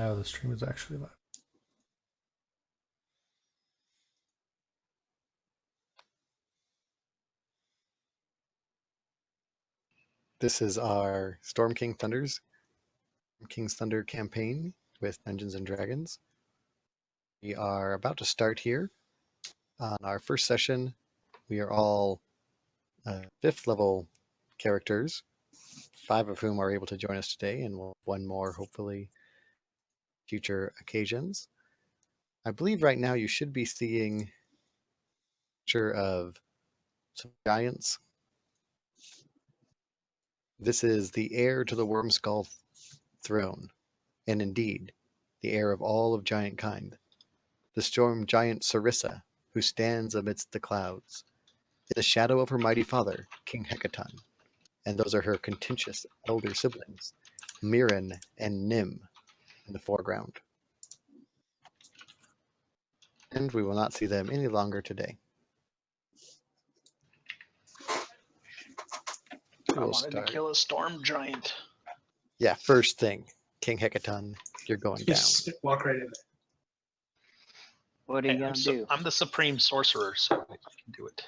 now the stream is actually live. This is our Storm King's Thunder campaign with Dungeons and Dragons. We are about to start here. On our first session, we are all 5th level characters, 5 of whom are able to join us today, and we'll have one more, hopefully, future occasions. I believe right now you should be seeing a picture of some giants. This is the heir to the Wormskull throne, and indeed, the heir of all of giant kind. The storm giant Sarissa, who stands amidst the clouds, in the shadow of her mighty father, King Hekaton, and those are her contentious elder siblings, Mirren and Nim, in the foreground. And we will not see them any longer today. I wanted to kill a storm giant. Yeah, first thing, King Hekaton, you're going down. Just walk right in there. What are you gonna do? I'm the supreme sorcerer, so I can do it.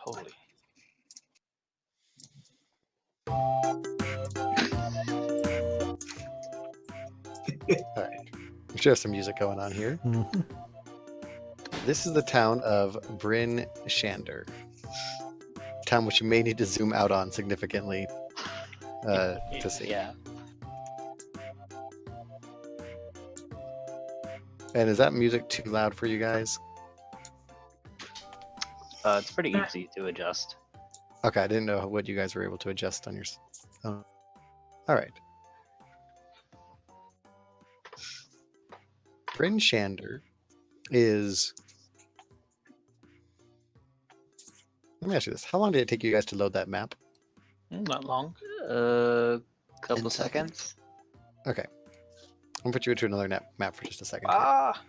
Totally. All right, we should have some music going on here. This is the town of Bryn Shander. Town which you may need to zoom out on significantly to see. Yeah. And is that music too loud for you guys? It's pretty easy to adjust. Okay, I didn't know what you guys were able to adjust on your... Oh. All right. Bryn Shander is... Let me ask you this. How long did it take you guys to load that map? Not long. Couple seconds. Okay. I'm going to put you into another map for just a second. Ah!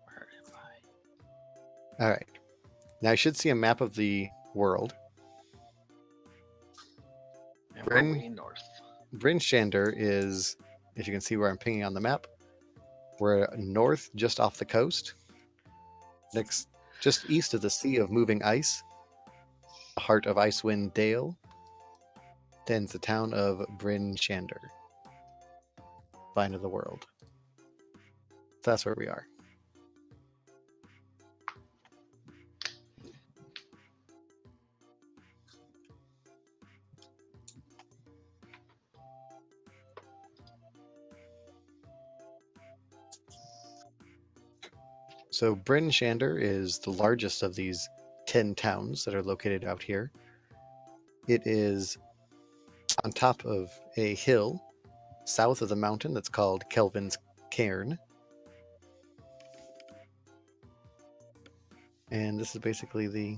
Where am I? All right. Now you should see a map of the world. And we're way north. Bryn Shander is, if you can see where I'm pinging on the map, we're north just off the coast. Next, just east of the Sea of Moving Ice, the heart of Icewind Dale, stands the town of Bryn Shander, Vine of the World. So that's where we are. So Bryn Shander is the largest of these 10 towns that are located out here. It is on top of a hill south of the mountain that's called Kelvin's Cairn. And this is basically the...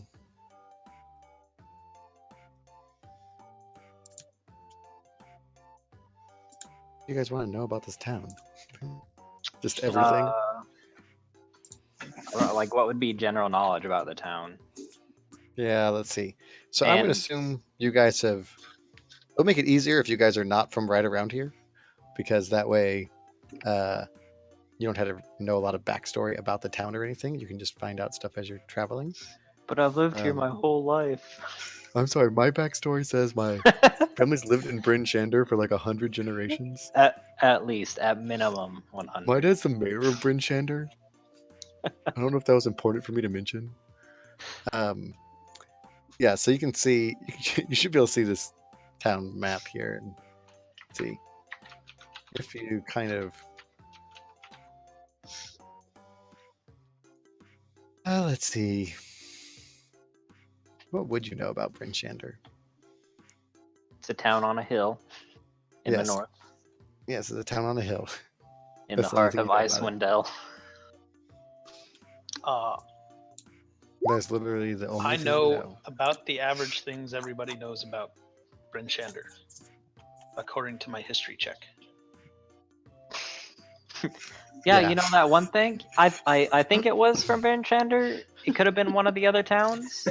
What do you guys want to know about this town? Just everything? Like, what would be general knowledge about the town? Yeah, let's see. So I'm going to assume you guys have... It'll make it easier if you guys are not from right around here, because that way you don't have to know a lot of backstory about the town or anything. You can just find out stuff as you're traveling. But I've lived here my whole life. I'm sorry, my backstory says my family's lived in Bryn Shander for like 100 generations. At least, at minimum, 100. My dad's the mayor of Bryn Shander. I don't know if that was important for me to mention. Yeah, so you can see, you should be able to see this town map here and see if you kind of... let's see. What would you know about Bryn Shander? It's a town on a hill in the north. Yes, it's a town on a hill. In the heart of Icewind Dale. That's literally the only I thing know about the average things everybody knows about Bryn Shander, according to my history check. Yeah, you know that one thing? I think it was from Bryn Shander. It could have been one of the other towns.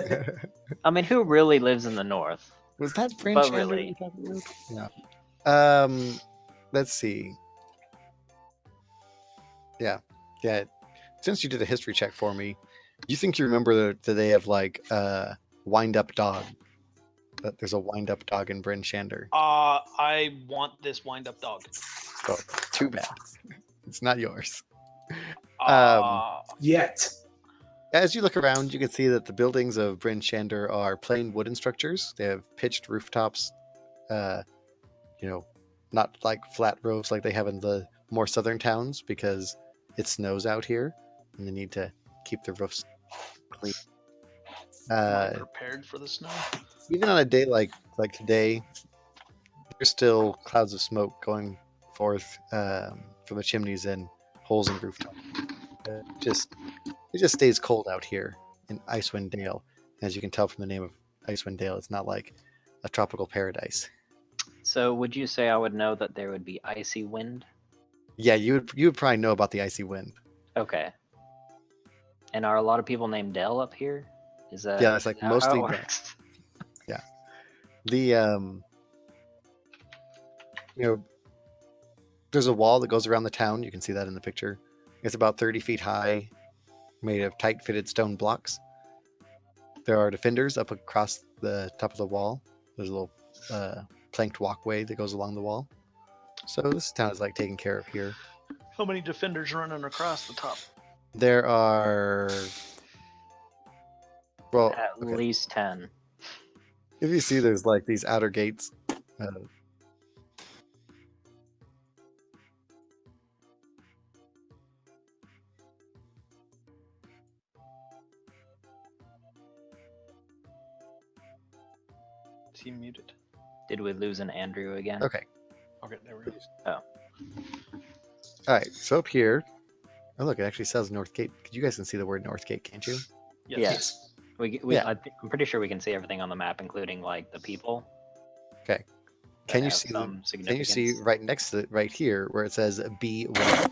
I mean, who really lives in the north? Was that Bryn But Shander really. you're talking about? Yeah. let's see. Yeah. Since you did a history check for me, you think you remember that they have like wind up dog. That there's a wind up dog in Bryn Shander. I want this wind up dog. Well, too bad. It's not yours. Yet. As you look around, you can see that the buildings of Bryn Shander are plain wooden structures. They have pitched rooftops, not like flat roofs like they have in the more southern towns because it snows out here and they need to keep the roofs clean. Am I prepared for the snow? Even on a day like today, there's still clouds of smoke going forth from the chimneys and holes in rooftops. It just stays cold out here in Icewind Dale. As you can tell from the name of Icewind Dale, it's not like a tropical paradise. So would you say I would know that there would be icy wind? Yeah, you would probably know about the icy wind. Okay. And are a lot of people named Dell up here? Is that Yeah, it's like how mostly it Dell. works? Yeah. The there's a wall that goes around the town. You can see that in the picture. It's about 30 feet high, made of tight-fitted stone blocks. There are defenders up across the top of the wall. There's a little planked walkway that goes along the wall. So this town is like taken care of here. How many defenders running across the top? There are, well, At okay. least 10. If you see, there's like these outer gates. Is he muted? Did we lose an Andrew again? Okay. Okay, there we go. All right. So up here, oh look, it actually says North Gate. You guys can see the word North Gate, can't you? Yes. Yes. Yeah. I'm pretty sure we can see everything on the map, including like the people. Okay. that Can you have see? some Can you see significance. right next to it, right here, where it says B1?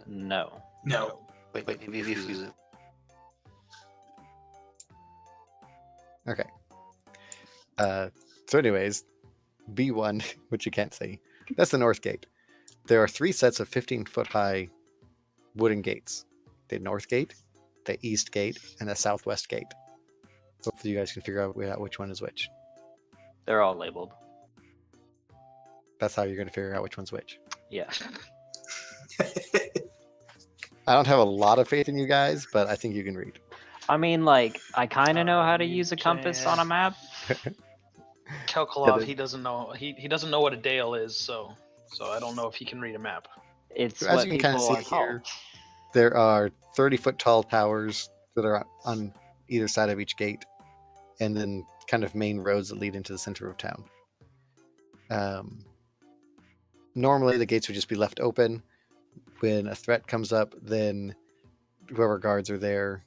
No. No. Wait, maybe if you use it. Okay. So anyways, B1, which you can't see, that's the North Gate. There are 3 sets of 15-foot high wooden gates. The North Gate, the East Gate, and the Southwest Gate. Hopefully you guys can figure out which one is which. They're all labeled. That's how you're going to figure out which one's which. Yeah. I don't have a lot of faith in you guys, but I think you can read. I mean, like, I kind of know how to You use a compass on a map. Kalkalov, the- he doesn't know. He doesn't know what a dale is, so I don't know if he can read a map. It's As what you can people kinda are see called. here, there are 30-foot tall towers that are on either side of each gate, and then kind of main roads that lead into the center of town. Normally, the gates would just be left open. When a threat comes up, then whoever guards are there,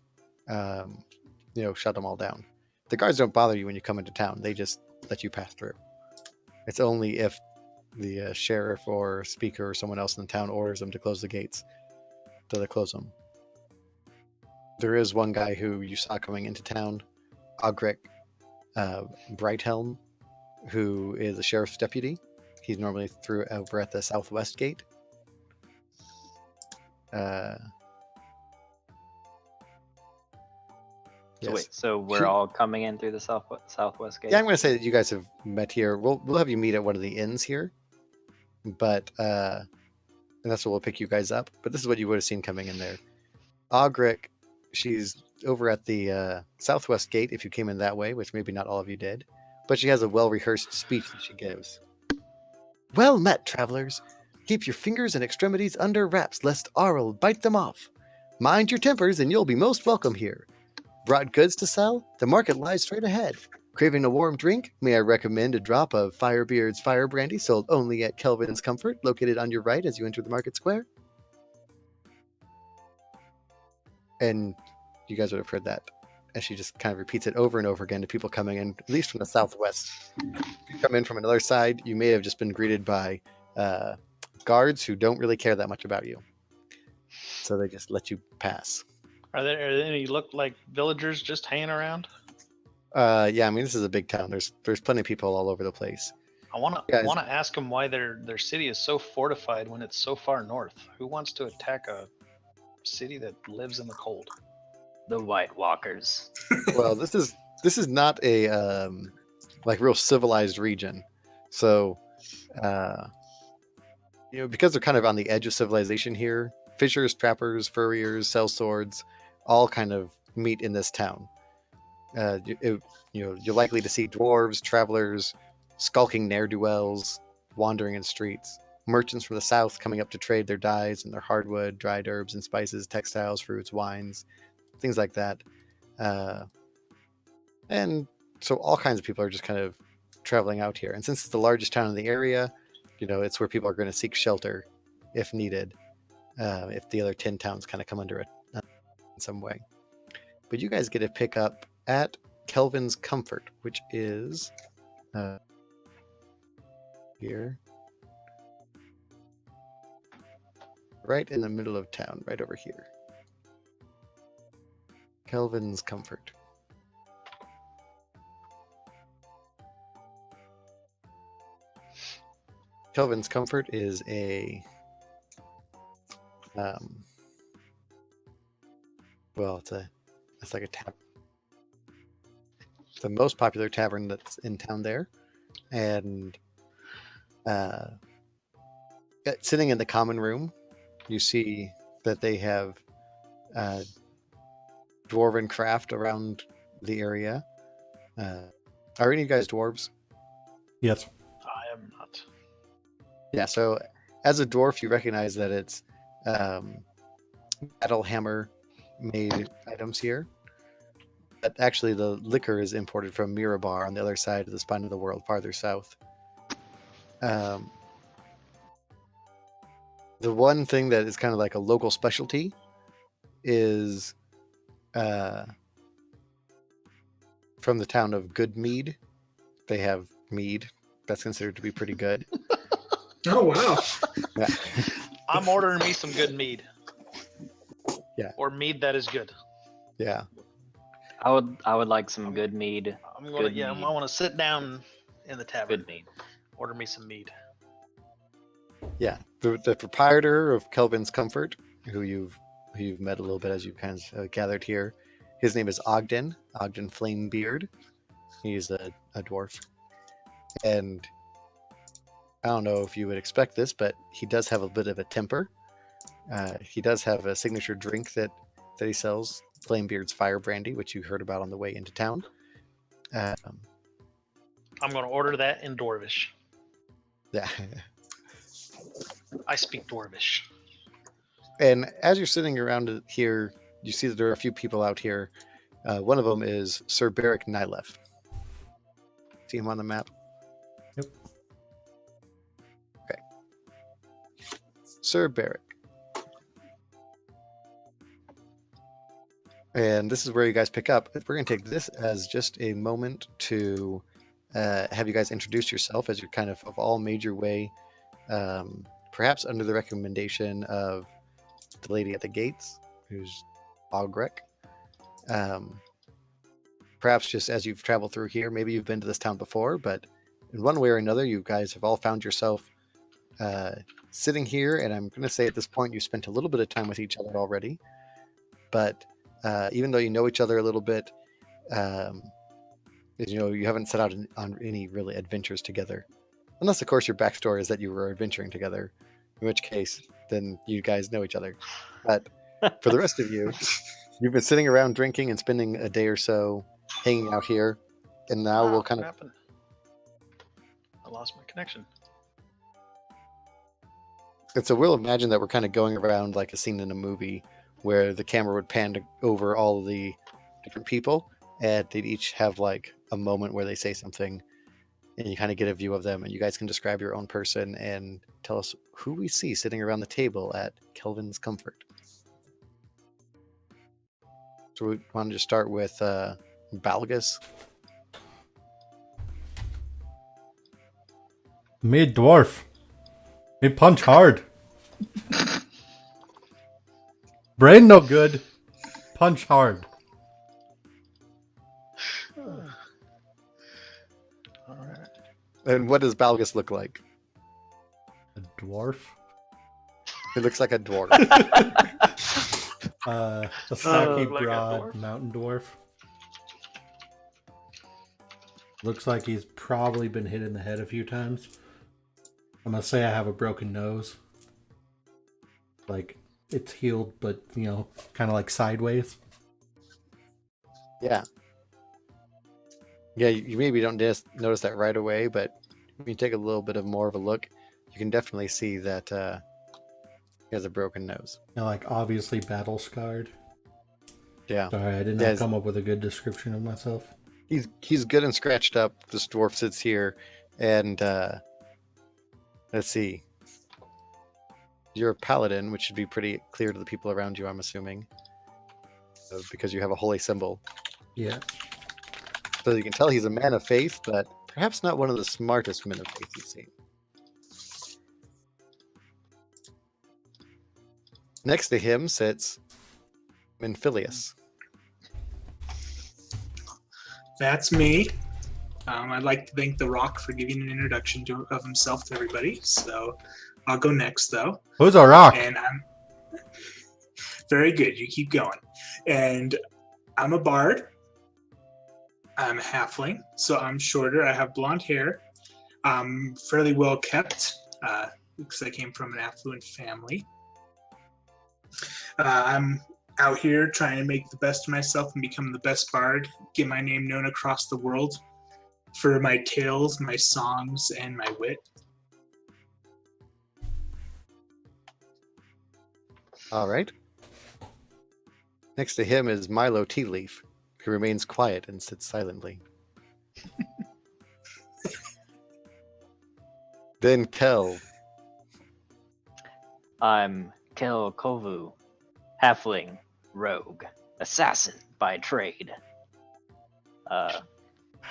shut them all down. The guards don't bother you when you come into town. They just let you pass through. It's only if the sheriff or speaker or someone else in the town orders them to close the gates that they close them. There is one guy who you saw coming into town, Ogric Brighthelm, who is a sheriff's deputy. He's normally over at the Southwest Gate. So Yes. wait, so we're all coming in through the southwest gate? Yeah, I'm going to say that you guys have met here. We'll have you meet at one of the inns here, but and that's where we'll pick you guys up. But this is what you would have seen coming in there. Ogric, she's over at the Southwest Gate. If you came in that way, which maybe not all of you did, but she has a well-rehearsed speech that she gives. Well met, travelers. Keep your fingers and extremities under wraps, lest Arl bite them off. Mind your tempers, and you'll be most welcome here. Brought goods to sell? The market lies straight ahead. Craving a warm drink? May I recommend a drop of Firebeard's Fire Brandy, sold only at Kelvin's Comfort, located on your right as you enter the market square? And you guys would have heard that, as she just kind of repeats it over and over again to people coming in, at least from the southwest. If you come in from another side, you may have just been greeted by guards who don't really care that much about you. So they just let you pass. Are there any look like villagers just hanging around? Yeah, I mean, this is a big town. There's plenty of people all over the place. I want Guys. to ask them why their city is so fortified when it's so far north. Who wants to attack a city that lives in the cold? The White Walkers. Well, this is not a like real civilized region, so because they're kind of on the edge of civilization here. Fishers, trappers, furriers, sell swords, all kind of meet in this town. You're likely to see dwarves, travelers, skulking ne'er-do-wells wandering in streets, merchants from the south coming up to trade their dyes and their hardwood, dried herbs and spices, textiles, fruits, wines, things like that. And so all kinds of people are just kind of traveling out here. And since it's the largest town in the area, it's where people are going to seek shelter if needed, if the other 10 towns kind of come under it in some way. But you guys get to pick up at Kelvin's Comfort, which is here, right in the middle of town, right over here. Kelvin's Comfort. Kelvin's Comfort is it's like a tavern. The most popular tavern that's in town there, and sitting in the common room, you see that they have dwarven craft around the area. Are any of you guys dwarves? Yes. I am not. Yeah, so as a dwarf, you recognize that it's metal hammer made items here. But actually, the liquor is imported from Mirabar on the other side of the spine of the world, farther south. The one thing that is kind of like a local specialty is from the town of Goodmead. They have mead that's considered to be pretty good. Oh, wow. Yeah. I'm ordering me some good mead. Yeah. Or mead that is good. Yeah. I would like some good mead. I Good want to sit down in the tavern. Good mead. Order me some mead. Yeah. The proprietor of Kelvin's Comfort, who you've met a little bit as you kind of gathered here, his name is Ogden Flamebeard. He's a dwarf. And I don't know if you would expect this, but he does have a bit of a temper. He does have a signature drink that he sells, Flamebeard's Fire Brandy, which you heard about on the way into town. I'm going to order that in Dwarvish. Yeah. I speak Dwarvish. And as you're sitting around here, you see that there are a few people out here. One of them is Sir Beric Nylef. See him on the map? Yep. Okay. Sir Beric. And this is where you guys pick up. We're going to take this as just a moment to have you guys introduce yourself as you're kind of all made your way, perhaps under the recommendation of the lady at the gates, who's Bogrek. Perhaps just as you've traveled through here, maybe you've been to this town before, but in one way or another, you guys have all found yourself sitting here, and I'm going to say at this point you spent a little bit of time with each other already, but even though you know each other a little bit, you haven't set out on any really adventures together. Unless, of course, your backstory is that you were adventuring together, in which case, then you guys know each other. But for the rest of you, you've been sitting around drinking and spending a day or so hanging out here, and now we'll kind What of... happened? I lost my connection. And so we'll imagine that we're kind of going around like a scene in a movie where the camera would pan over all of the different people, and they'd each have like a moment where they say something, and you kind of get a view of them, and you guys can describe your own person and tell us who we see sitting around the table at Kelvin's Comfort. So we want to just start with Balgus. Me dwarf. Me punch hard. Brain no good. Punch hard. All right. And what does Balgus look like? A dwarf. He looks like a dwarf. A stocky, like a broad dwarf? mountain dwarf. Looks like he's probably been hit in the head a few times. I'm gonna say I have a broken nose. Like, it's healed, but, kind of like sideways. Yeah. Yeah, you maybe don't just notice that right away, but when you take a little bit of more of a look, you can definitely see that he has a broken nose. Like, obviously battle scarred. Yeah. Sorry, I did Yeah, not come up with a good description of myself. He's good and scratched up. This dwarf sits here, and let's see. You're a paladin, which should be pretty clear to the people around you, I'm assuming, because you have a holy symbol. Yeah. So you can tell he's a man of faith, but perhaps not one of the smartest men of faith you've seen. Next to him sits Minphilius. That's me. I'd like to thank The Rock for giving an introduction of himself to everybody. So I'll go next, though. Who's a rock? And I'm very good. You keep going. And I'm a bard. I'm a halfling, so I'm shorter. I have blonde hair. I'm fairly well kept because I came from an affluent family. I'm out here trying to make the best of myself and become the best bard, get my name known across the world for my tales, my songs, and my wit. All right. Next to him is Milo Tea Leaf, who remains quiet and sits silently. Then Kel. I'm Kel Kovu, halfling, rogue, assassin by trade. How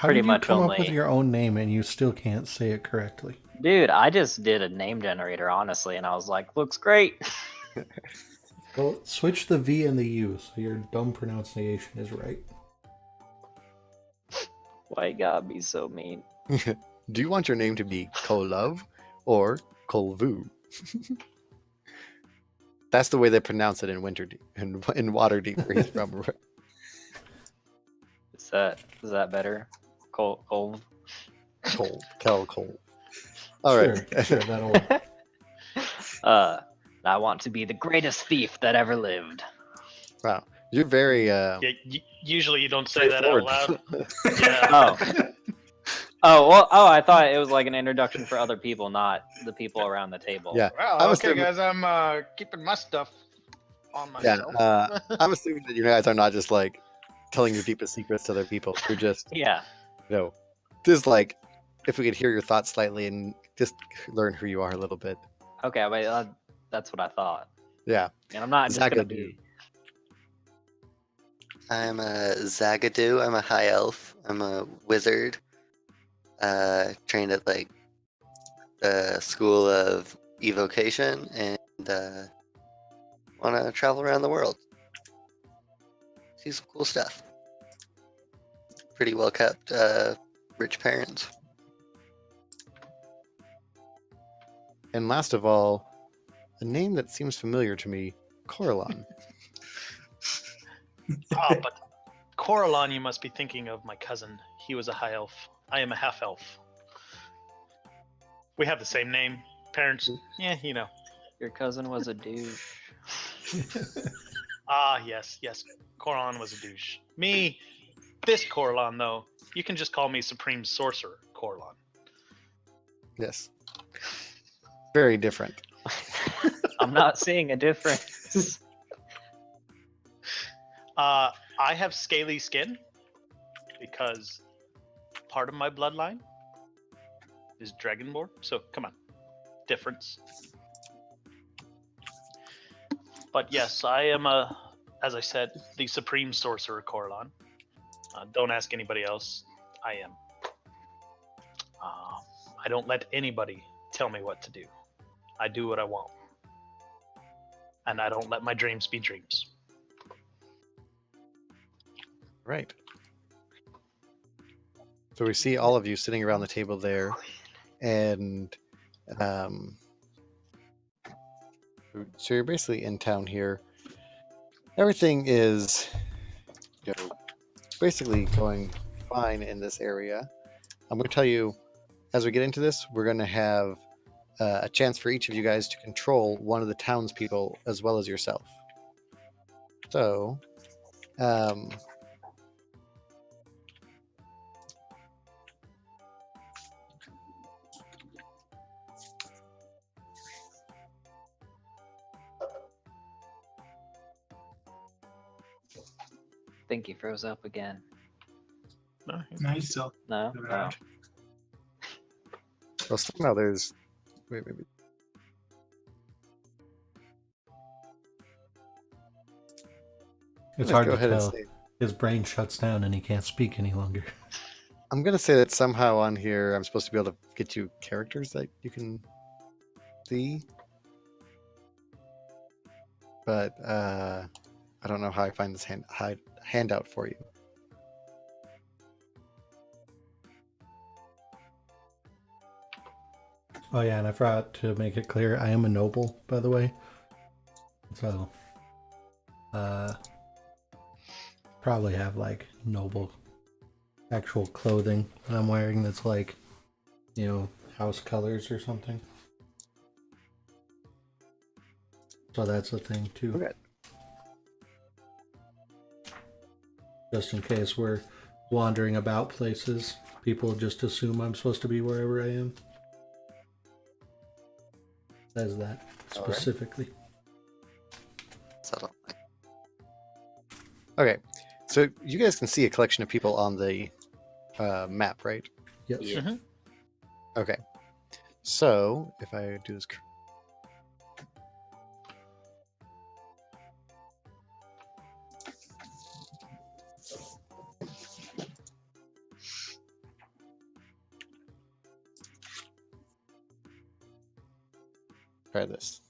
pretty did you much come up with only- your own name and you still can't say it correctly? Dude, I just did a name generator, honestly, and I was like, looks great. Well, switch the V and the U so your dumb pronunciation is right. Why you gotta be so mean? Do you want your name to be Kolov or Kolvu? That's the way they pronounce it in Winterdeep, in Waterdeep, where he's from. Is that better? Cole. Cole, Kel Cole. All right. Sure, that'll work. I want to be the greatest thief that ever lived. Wow, you're very Usually you don't say that out loud. Yeah. I thought it was like an introduction for other people, not the people around the table. Yeah. Well, I'm okay, assuming- guys, I'm keeping my stuff on myself. Yeah, I'm assuming that you guys are not just like telling your deepest secrets to other people. You're just, Yeah. just like, if we could hear your thoughts slightly and just learn who you are a little bit. Okay, but that's what I thought. Yeah. And I'm not just gonna Zagadu. be. I'm a Zagadou. I'm a high elf. I'm a wizard. Trained at like the school of evocation and want to travel around the world. See some cool stuff. Pretty well kept, rich parents. And last of all, a name that seems familiar to me, Coralon. Oh, but Coralon, you must be thinking of my cousin. He was a high elf. I am a half elf. We have the same name. Parents, yeah, you know. Your cousin was a douche. Ah, yes. Coralon was a douche. Me, this Coralon, though, you can just call me Supreme Sorcerer Coralon. Yes. Very different. I'm not seeing a difference. I have scaly skin because part of my bloodline is Dragonborn. So come on, difference. But yes, I am as I said, the Supreme Sorcerer Coralon. Don't ask anybody else. I am. I don't let anybody tell me what to do. I do what I want. And I don't let my dreams be dreams. Right. So we see all of you sitting around the table there. and so you're basically in town here. Everything is, basically going fine in this area. I'm going to tell you, as we get into this, we're going to have a chance for each of you guys to control one of the townspeople as well as yourself. So, think he froze up again. No, Nice. So No? Oh. around. well, somehow there's. Wait, maybe. It's Let's hard go to ahead and tell. say. His brain shuts down and he can't speak any longer. I'm going to say that somehow on here, I'm supposed to be able to get you characters that you can see. But I don't know how I find this handout for you. Oh yeah, and I forgot to make it clear, I am a noble, by the way. So, probably have like noble actual clothing that I'm wearing that's like, house colors or something. So that's a thing too. Okay. Just in case we're wandering about places, people just assume I'm supposed to be wherever I am. Says that All right. specifically. Subtle. Okay, so you guys can see a collection of people on the map, right? Yes. Yeah. Mhm. Okay, so if I do this, try this.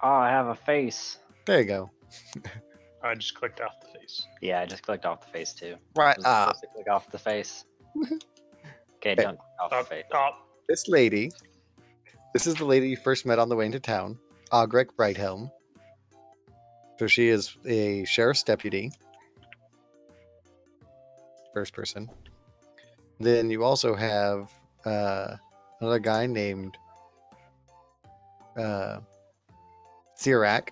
Oh, I have a face. There you go. I just clicked off the face. Yeah, I just clicked off the face too. Right. I was supposed to click off the face. Okay, don't click off the Up, face. up. This lady, this is the lady you first met on the way into town, Augrek Brighthelm. So she is a sheriff's deputy. First person. Then you also have another guy named Sirak.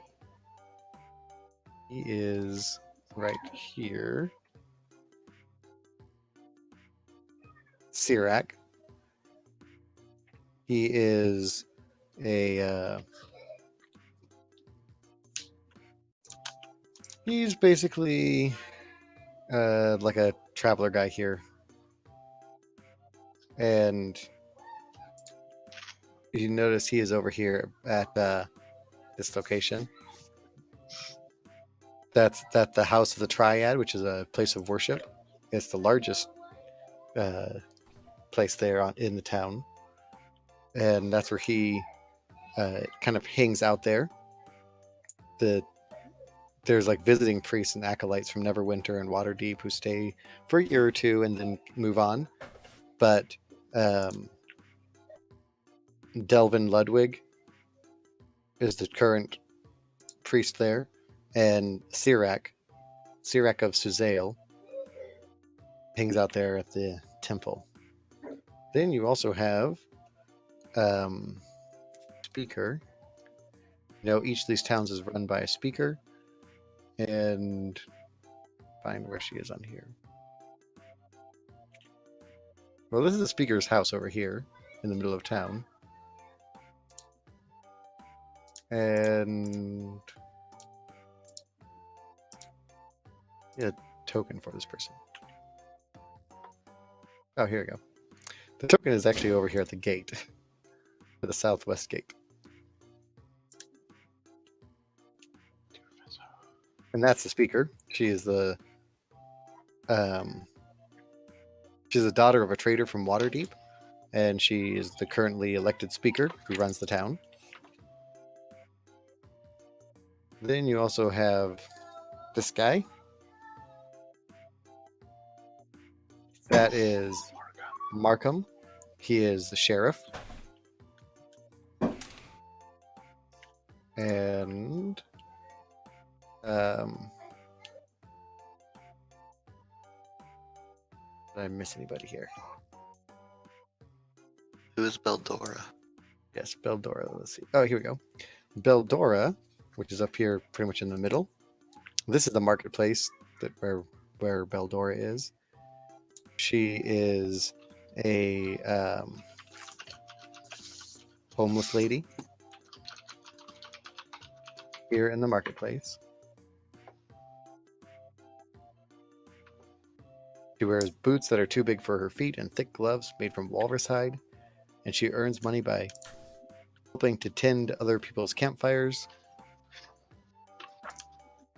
He is right here. Sirak. He is a he's basically like a traveler guy here. And you notice he is over here at this location. That's the House of the Triad, which is a place of worship. It's the largest place there in the town. And that's where he kind of hangs out there. There's like visiting priests and acolytes from Neverwinter and Waterdeep who stay for a year or two and then move on. But Delvin Ludwig is the current priest there, and Sirak of Suzail, hangs out there at the temple. Then you also have speaker. Each of these towns is run by a speaker, and find where she is on here. Well, this is the speaker's house over here in the middle of town. And a token for this person. Oh, here we go. The token is actually over here at the gate, at the southwest gate. And that's the speaker. She is the she's the daughter of a trader from Waterdeep, and she is the currently elected speaker who runs the town. Then you also have this guy. That is Markham. He is the sheriff. And did I miss anybody here? Who's Beldora? Yes, Beldora. Let's see. Oh, here we go. Beldora, which is up here pretty much in the middle. This is the marketplace where Beldora is. She is a homeless lady here in the marketplace. She wears boots that are too big for her feet and thick gloves made from walrus hide, and she earns money by helping to tend other people's campfires.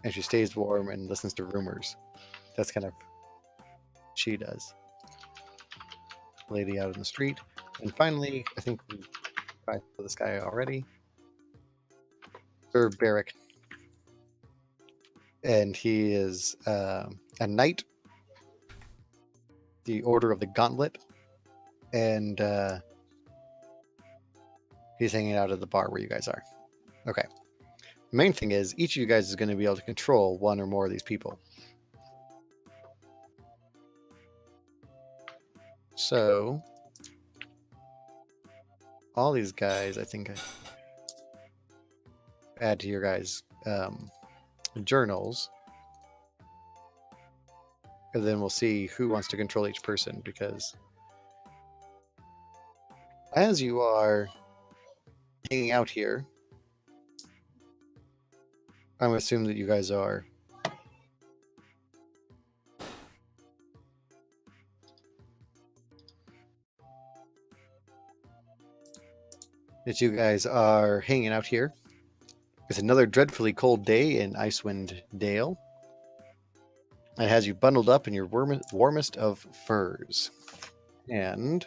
And she stays warm and listens to rumors. That's kind of what she does. Lady out in the street. And finally, I think we tried this guy already. Sir Barrick. And he is a knight. The Order of the Gauntlet. And he's hanging out at the bar where you guys are. Okay. The main thing is, each of you guys is going to be able to control one or more of these people. So, all these guys, I think, I add to your guys' journals. And then we'll see who wants to control each person, because as you are hanging out here, I'm going to assume that you guys are hanging out here. It's another dreadfully cold day in Icewind Dale. It has you bundled up in your warmest of furs. And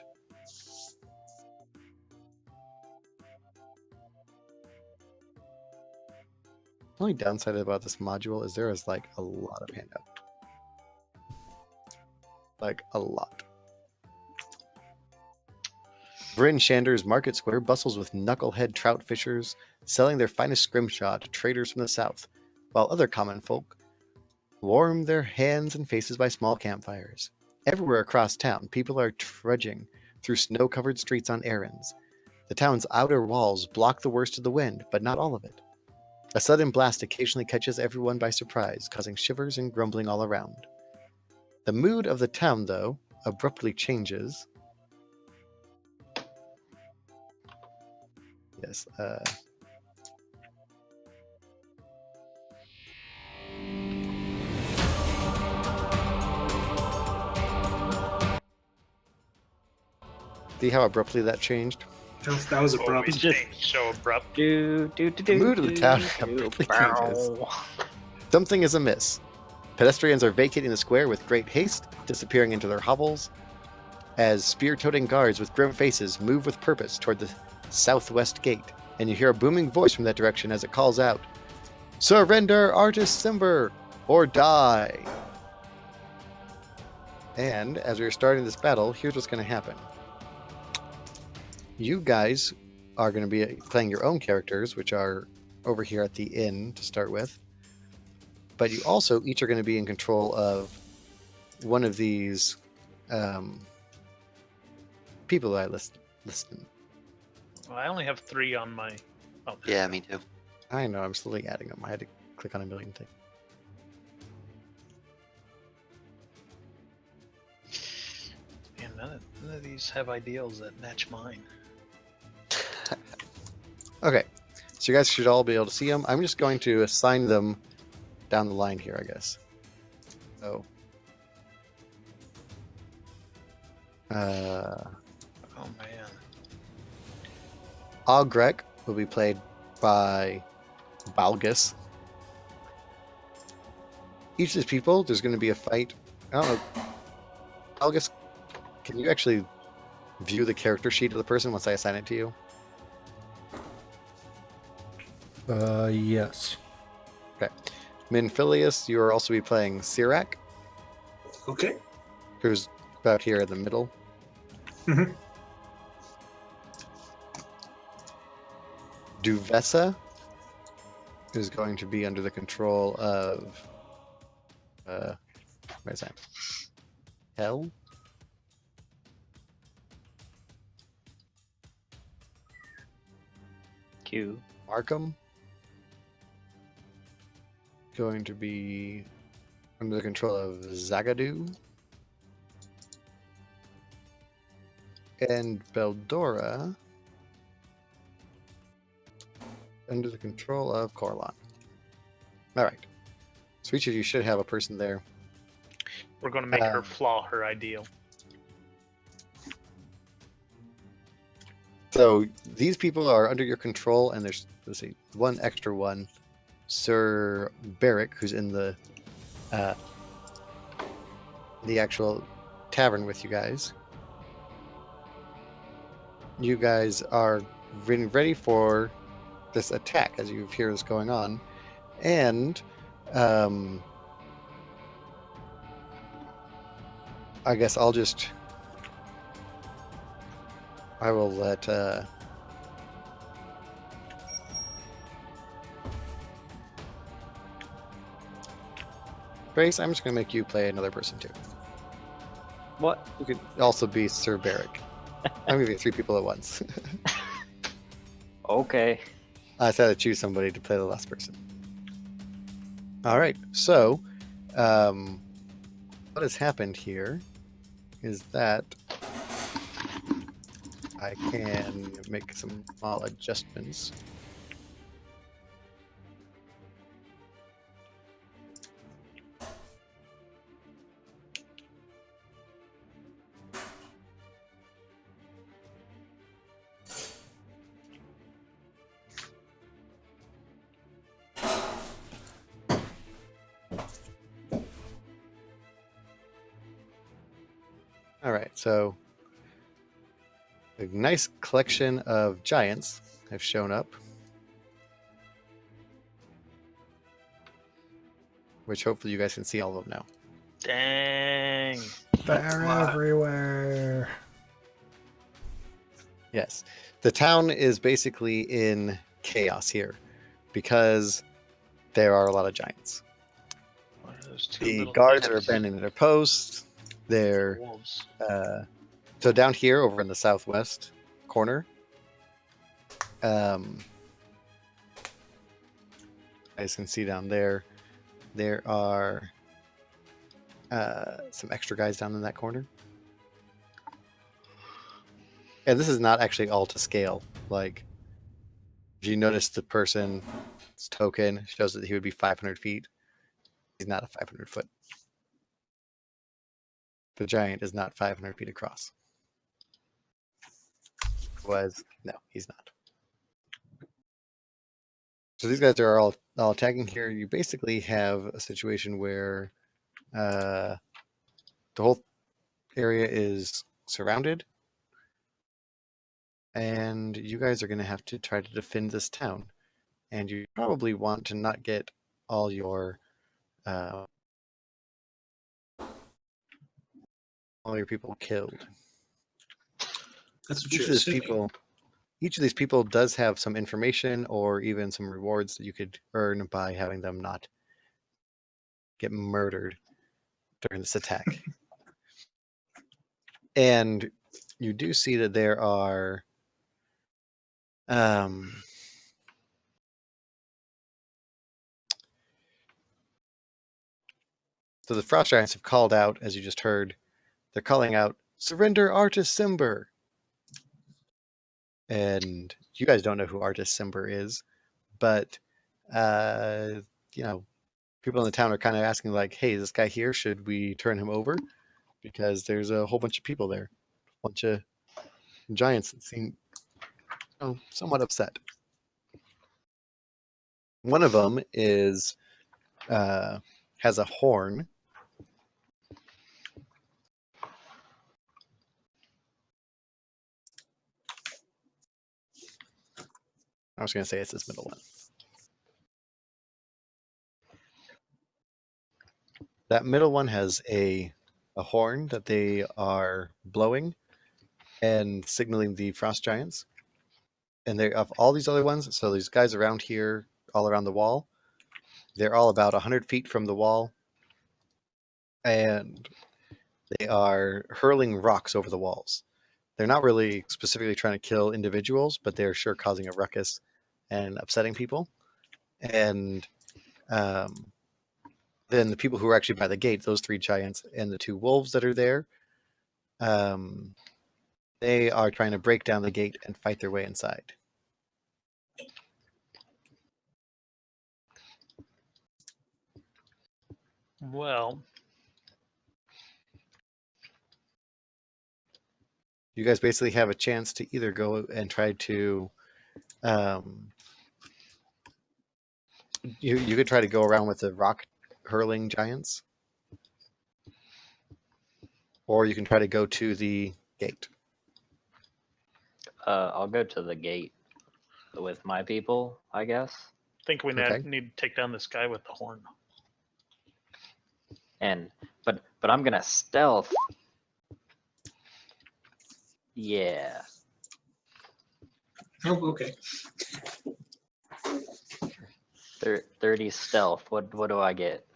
the only downside about this module is there is like a lot of handout. Like a lot. Bryn Shander's Market Square bustles with knucklehead trout fishers selling their finest scrimshaw to traders from the south, while other common folk warm their hands and faces by small campfires. Everywhere across town, people are trudging through snow-covered streets on errands. The town's outer walls block the worst of the wind, but not all of it. A sudden blast occasionally catches everyone by surprise, causing shivers and grumbling all around. The mood of the town, though, abruptly changes. Yes, see how abruptly that changed? That was abrupt. Always Just- change so abrupt. The mood of the town abruptly changes. Something is amiss. Pedestrians are vacating the square with great haste, disappearing into their hovels, as spear-toting guards with grim faces move with purpose toward the southwest gate, and you hear a booming voice from that direction as it calls out, "Surrender Artist Simber, or die!" And as we are starting this battle, here's what's going to happen. You guys are going to be playing your own characters, which are over here at the inn to start with. But you also each are going to be in control of one of these people that I listed. Well, I only have 3 on my. Oh, Yeah, me too. I know, I'm slowly adding them. I had to click on a million things. Man, none of these have ideals that match mine. Okay, so you guys should all be able to see them. I'm just going to assign them down the line here, I guess. So, Oh man. Ogrek will be played by Balgus. Each of these people, there's going to be a fight. I don't know. Balgus, can you actually view the character sheet of the person once I assign it to you? Yes. Okay. Minphilius, you will also be playing Sirac, Okay. who's about here in the middle. Mhm. Duvessa is going to be under the control of what is that? Hell? Q. Markham going to be under the control of Zagadou. And Beldora under the control of Corlon. All right. So each of you should have a person there. We're going to make her Um, flaw her ideal. So these people are under your control, and there's, let's see, one extra one, Sir Barrick, who's in the actual tavern with you guys. You guys are getting ready for this attack as you hear this going on, and I guess I will let Grace, I'm just going to make you play another person too. What? You could also be Sir Barrick. I'm giving you 3 people at once. Okay. I just had to choose somebody to play the last person. All right. So, what has happened here is that I can make some small adjustments. All right, so a nice collection of giants have shown up, which hopefully you guys can see all of them now. Dang. They're everywhere. Yes, the town is basically in chaos here because there are a lot of giants. What are those two The little guards are imps? abandoning their posts. They're Wolves. so down here over in the southwest corner. As you can see down there, there are some extra guys down in that corner. And this is not actually all to scale. Like, if you notice the person's token shows that he would be 500 feet. He's not a 500 foot. The giant is not 500 feet across. No, he's not. So these guys are all attacking here. You basically have a situation where the whole area is surrounded, and you guys are going to have to try to defend this town. And you probably want to not get all your people killed. That's what Each you're of these assuming. people does have some information or even some rewards that you could earn by having them not get murdered during this attack. And you do see that there are so the Frost Giants have called out, as you just heard, they're calling out, "Surrender Artus Cimber!" And you guys don't know who Artus Cimber is, but people in the town are kind of asking, like, "Hey, this guy here, should we turn him over?" Because there's a whole bunch of people there, a bunch of giants that seem somewhat upset. One of them is has a horn. I was going to say it's this middle one. That middle one has a a horn that they are blowing and signaling the frost giants. And they have all these other ones. So these guys around here, all around the wall, they're all about 100 feet from the wall. And they are hurling rocks over the walls. They're not really specifically trying to kill individuals, but they're sure causing a ruckus and upsetting people. And then the people who are actually by the gate, those 3 giants and the 2 wolves that are there, they are trying to break down the gate and fight their way inside. Well, You guys basically have a chance to either go and try to you could try to go around with the rock hurling giants, or you can try to go to the gate. I'll go to the gate with my people, I guess. I think we Okay. need to take down this guy with the horn. But I'm gonna stealth. Yeah. Oh, okay. 30 stealth. What do I get?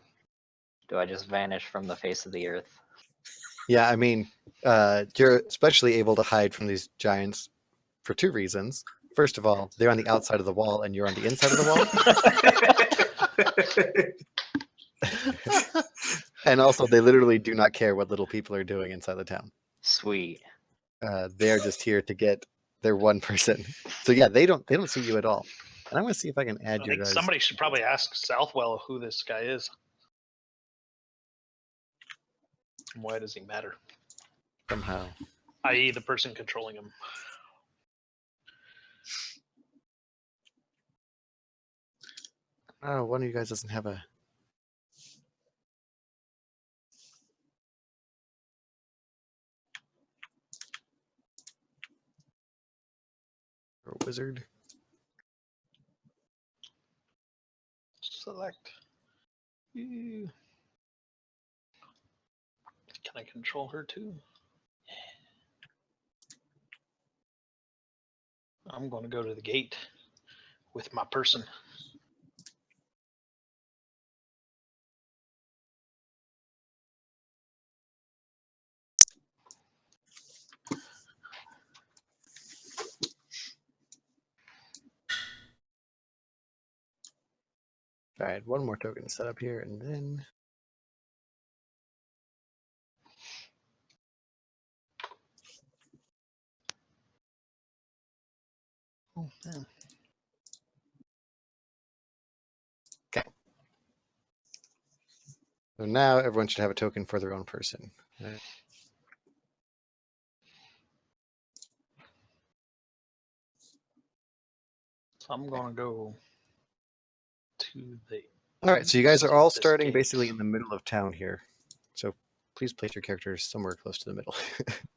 Do I just vanish from the face of the earth? Yeah, I mean, you're especially able to hide from these giants for 2 reasons. First of all, they're on the outside of the wall and you're on the inside of the wall. And also, they literally do not care what little people are doing inside the town. Sweet. They're just here to get their one person. So yeah, they don't see you at all. And I'm going to see if I can add I your think guys. somebody should probably ask Southwell who this guy is. And why does he matter? Somehow. I.e., the person controlling him. Oh, one of you guys doesn't have a. Or a wizard. Select. Can I control her too? I'm going to go to the gate with my person. All right, one more token to set up here, and then. Oh, man. So now everyone should have a token for their own person. Right? So I'm going to go to the. All right, so you guys are all This starting gate. basically in the middle of town here. So please place your characters somewhere close to the middle.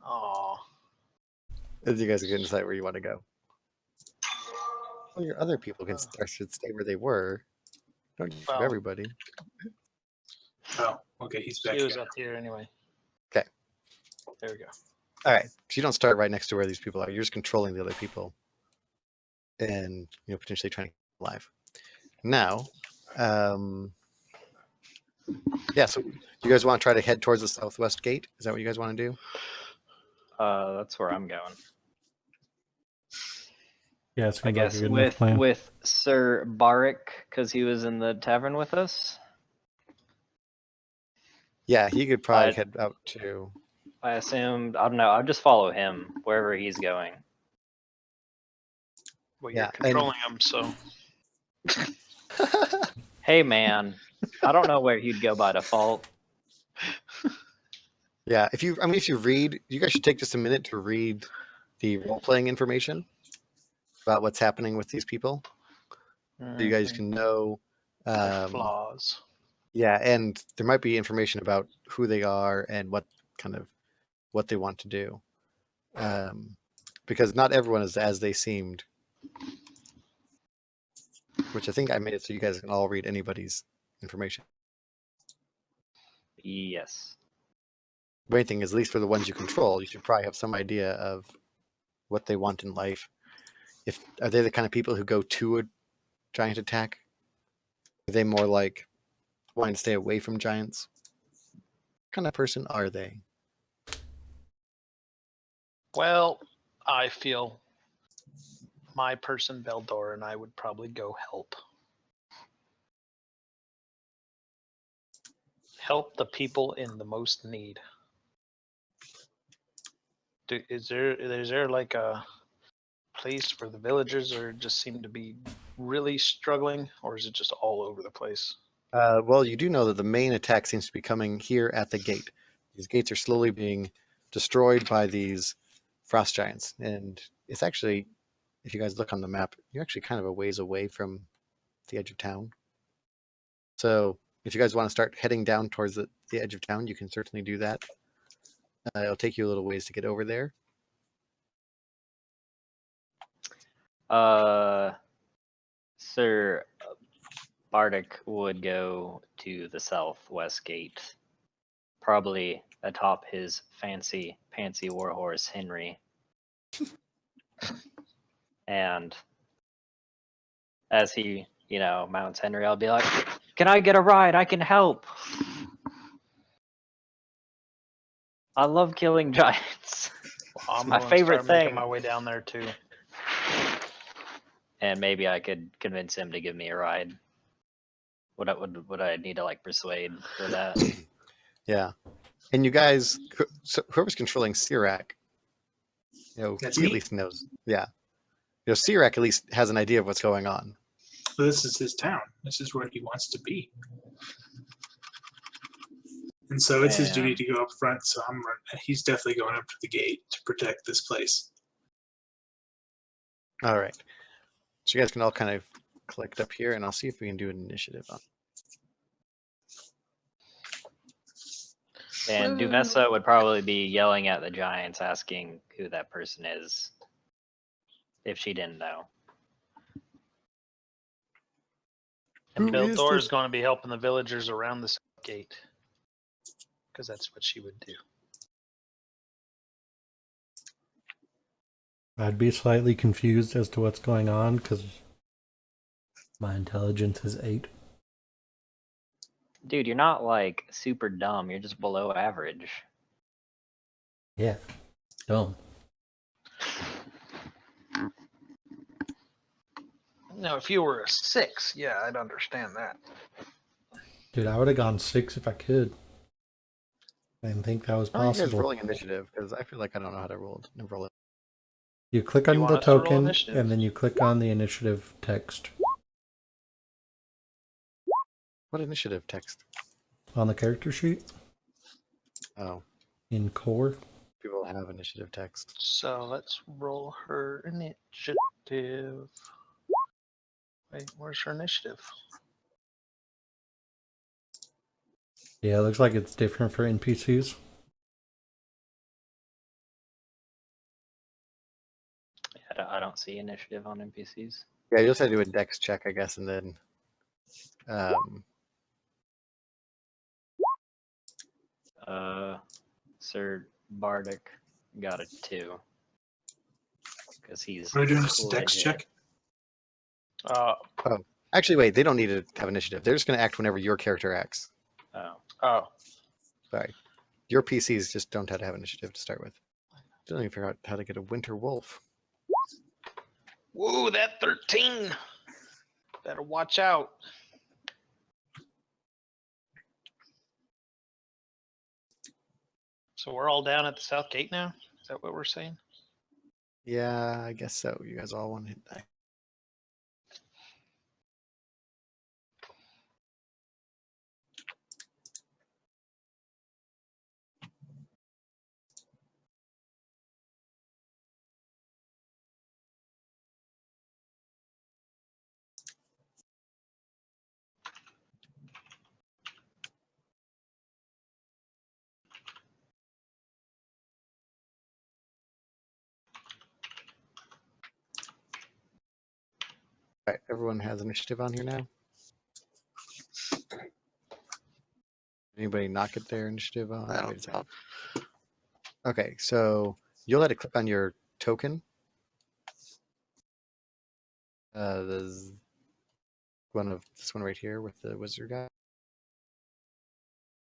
Aw. As you guys can decide where you want to go. Well, your other people should stay where they were. Don't give Well, everybody. Oh, okay. He's back He was here. up here anyway. Okay. There we go. All right, so you don't start right next to where these people are. You're just controlling the other people, and potentially trying to get alive. Now, yeah. So you guys want to try to head towards the southwest gate? Is that what you guys want to do? That's where I'm going. Yeah, it I seems like a guess good enough with plan. with Sir Barak, because he was in the tavern with us. Yeah, he could probably I'd- head out to. I assumed. I don't know. I'll just follow him wherever he's going. Well, Yeah, you're controlling him, so. Hey, man. I don't know where he'd go by default. Yeah, if you read, you guys should take just a minute to read the role-playing information about what's happening with these people, so you guys can know. Their flaws. Yeah, and there might be information about who they are and what they want to do, because not everyone is as they seemed. Which I think I made it so you guys can all read anybody's information. Yes. The main thing is, at least for the ones you control, you should probably have some idea of what they want in life. Are they the kind of people who go to a giant attack? Are they more like wanting to stay away from giants? What kind of person are they? Well, I feel my person Beldor and I would probably go help. Help the people in the most need. Is there like a place where the villagers are just seem to be really struggling, or is it just all over the place? Well, you do know that the main attack seems to be coming here at the gate. These gates are slowly being destroyed by these frost giants, and it's actually, if you guys look on the map, you're actually kind of a ways away from the edge of town. So if you guys want to start heading down towards the edge of town, you can certainly do that. It'll take you a little ways to get over there. Sir Bardic would go to the southwest gate, probably atop his fancy warhorse Henry. And as he, mounts Henry, I'll be like, "Can I get a ride? I can help. I love killing giants. Well, It's my gonna favorite start making thing." my way down there too. And maybe I could convince him to give me a ride. Would I need to like persuade for that? Yeah. And you guys, whoever's controlling Sirac, That's he at me. least knows. Yeah. Sirac at least has an idea of what's going on. So this is his town. This is where he wants to be. And so it's his duty to go up front. So he's definitely going up to the gate to protect this place. All right. So you guys can all kind of collect up here, and I'll see if we can do an initiative on. And Dumessa would probably be yelling at the giants, asking who that person is, if she didn't know. And Who is Beldor this? is going to be helping the villagers around the gate, because that's what she would do. I'd be slightly confused as to what's going on because my intelligence is 8. Dude, you're not like super dumb. You're just below average. Yeah, dumb. Now, if you were a 6, yeah, I'd understand that. Dude, I would have gone 6 if I could. I didn't think that was How are you guys possible. rolling initiative? Because I feel like I don't know how to roll it. You click You on want the us to roll token, initiative? and then you click on the initiative text What initiative text? on the character sheet Oh, in core. people have initiative text. So let's roll her initiative. Wait, where's her initiative? Yeah, it looks like it's different for NPCs. I don't see initiative on NPCs. Yeah, you just have to do a dex check, I guess, and then Sir Bardic got a 2. Because he's Are we doing just a dex legit. check? actually, wait, they don't need to have initiative. They're just going to act whenever your character acts. Oh. Sorry. Your PCs just don't have to have initiative to start with. Still don't even figure out how to get a winter wolf. Whoa, that 13! Better watch out. So we're all down at the south gate now? Is that what we're saying? Yeah, I guess so. You guys all want to hit that. All right, everyone has initiative on here now. Anybody not get their initiative on? I Wait a don't second. Okay, so you'll let it click on your token. There's this one right here with the wizard guy.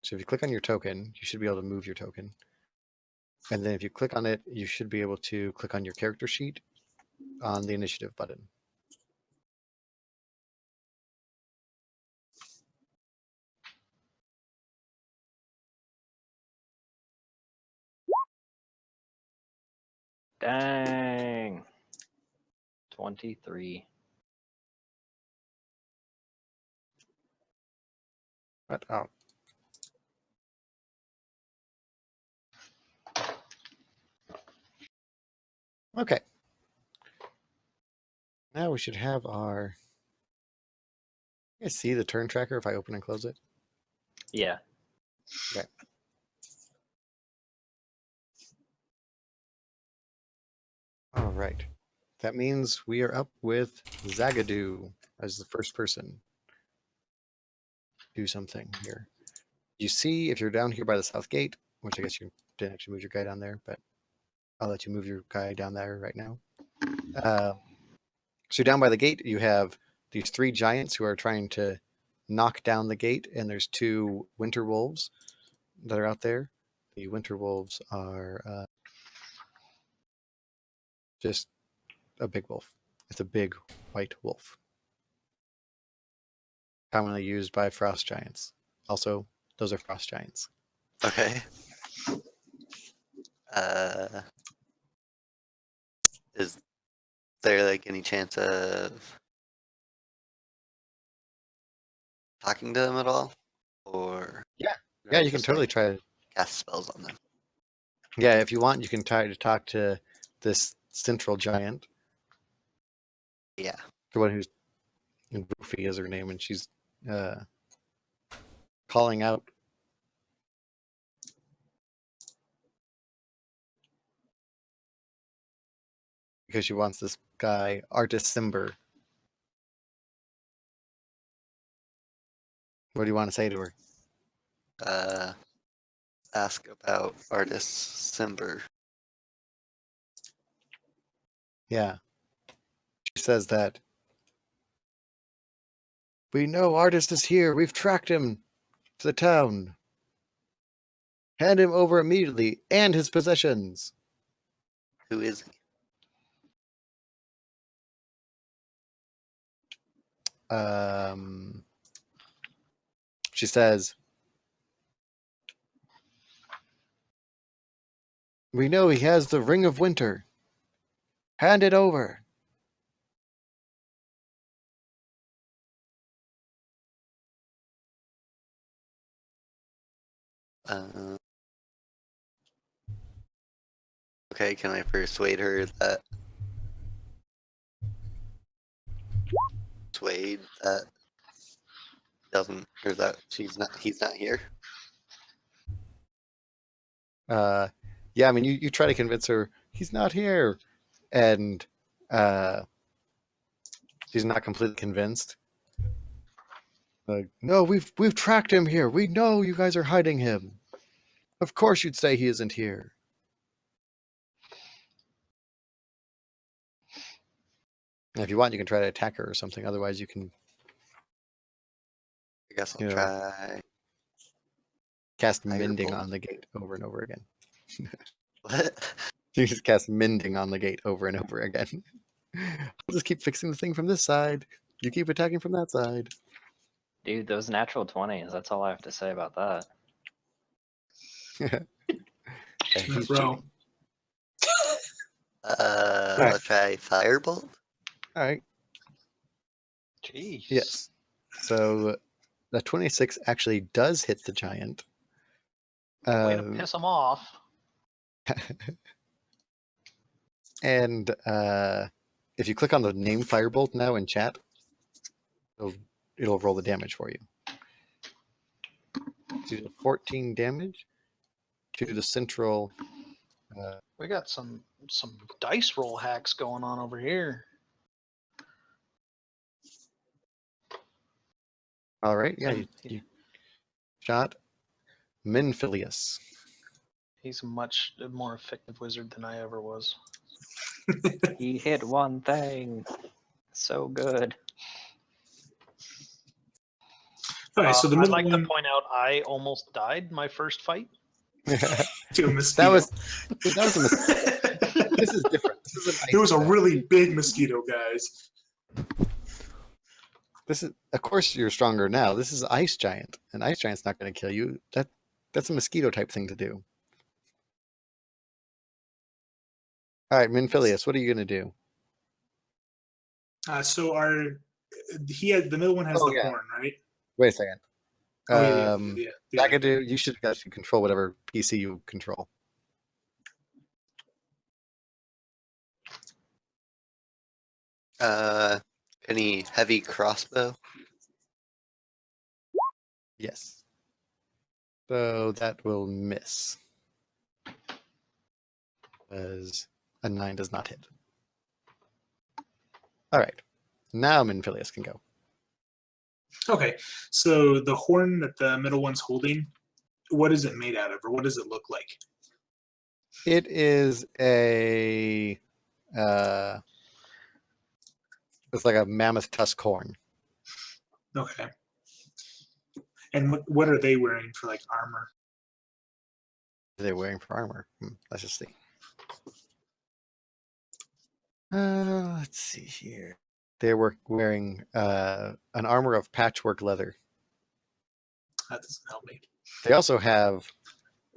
So if you click on your token, you should be able to move your token. And then if you click on it, you should be able to click on your character sheet on the initiative button. Dang. 23. But, oh. Okay. Now we should have our. You guys see the turn tracker if I open and close it? Yeah. Okay. All right. That means we are up with Zagadou as the first person. Do something here. You see, if you're down here by the south gate, which I guess you didn't actually move your guy down there, but I'll let you move your guy down there right now. So down by the gate, you have these 3 giants who are trying to knock down the gate, and there's 2 winter wolves that are out there. The winter wolves are just a big wolf. It's a big white wolf, commonly used by frost giants. Also, those are frost giants. Okay. Is there like any chance of talking to them at all, or Yeah, do I you can just, totally like, try to. cast spells on them? Yeah, if you want, you can try to talk to this central giant, Yeah. the one who's Goofy is her name, and she's calling out. Because she wants this guy, Artis Simber. What do you want to say to her? Ask about artist Simber. Yeah. She says that we know Artis is here. We've tracked him to the town. Hand him over immediately and his possessions. Who is he? She says, we know he has the Ring of Winter. Hand it over. Okay, can I persuade her that doesn't, or that he's not here? Yeah, I mean, you try to convince her he's not here, and she's not completely convinced. Like, no, we've tracked him here. We know you guys are hiding him. Of course you'd say he isn't here. And if you want, you can try to attack her or something. Otherwise, you can I guess I'll You know. try. cast Firebolt. Mending on the gate over and over again. What? You just cast Mending on the gate over and over again. I'll just keep fixing the thing from this side. You keep attacking from that side. Dude, those natural 20s. That's all I have to say about that. Yeah, he's Bro. cheating. I'll try Firebolt. All right. Jeez. Yes. So the 26 actually does hit the giant. Way to piss them off. And if you click on the name Firebolt now in chat, it'll roll the damage for you. Do 14 damage to the central. We got some dice roll hacks going on over here. All right, yeah, And- you shot Minphilius. He's a much more effective wizard than I ever was. He hit one thing. So good. All right, so the I'd middle like one to point out I almost died my first fight. to a mosquito. that was a mistake. This is different. This is an It was a ice really big mosquito, guys. This is, of course, you're stronger now. This is Ice Giant. An Ice Giant's not going to kill you. That's a mosquito type thing to do. All right, Minphilius, what are you going to do? So the middle one has Oh, the yeah. horn, right? Wait a second. Oh yeah. Zagadou, you should actually control whatever PC you control. Any heavy crossbow? Yes. So that will miss. As a 9 does not hit. All right. Now Minphilius can go. Okay, so the horn that the middle one's holding, what is it made out of, or what does it look like? It is a it's like a mammoth tusk horn. Okay. And what are they wearing for like armor? What are they wearing for armor? Let's just see. Let's see here. They're wearing an armor of patchwork leather. That doesn't help me. They also have,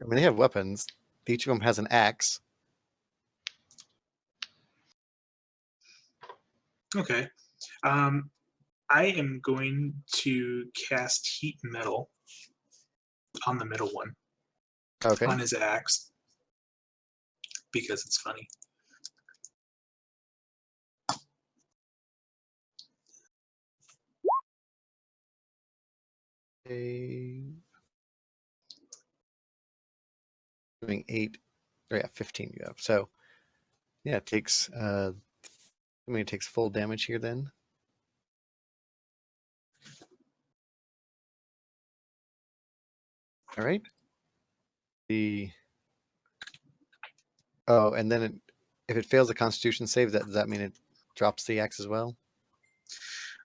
they have weapons. Each of them has an axe. Okay. I am going to cast Heat Metal on the middle one, Okay. on his axe, because it's funny. Doing 8, oh yeah, 15 you have. So yeah, it takes it takes full damage here then. All right. And then if it fails a Constitution save, does that mean it drops the axe as well?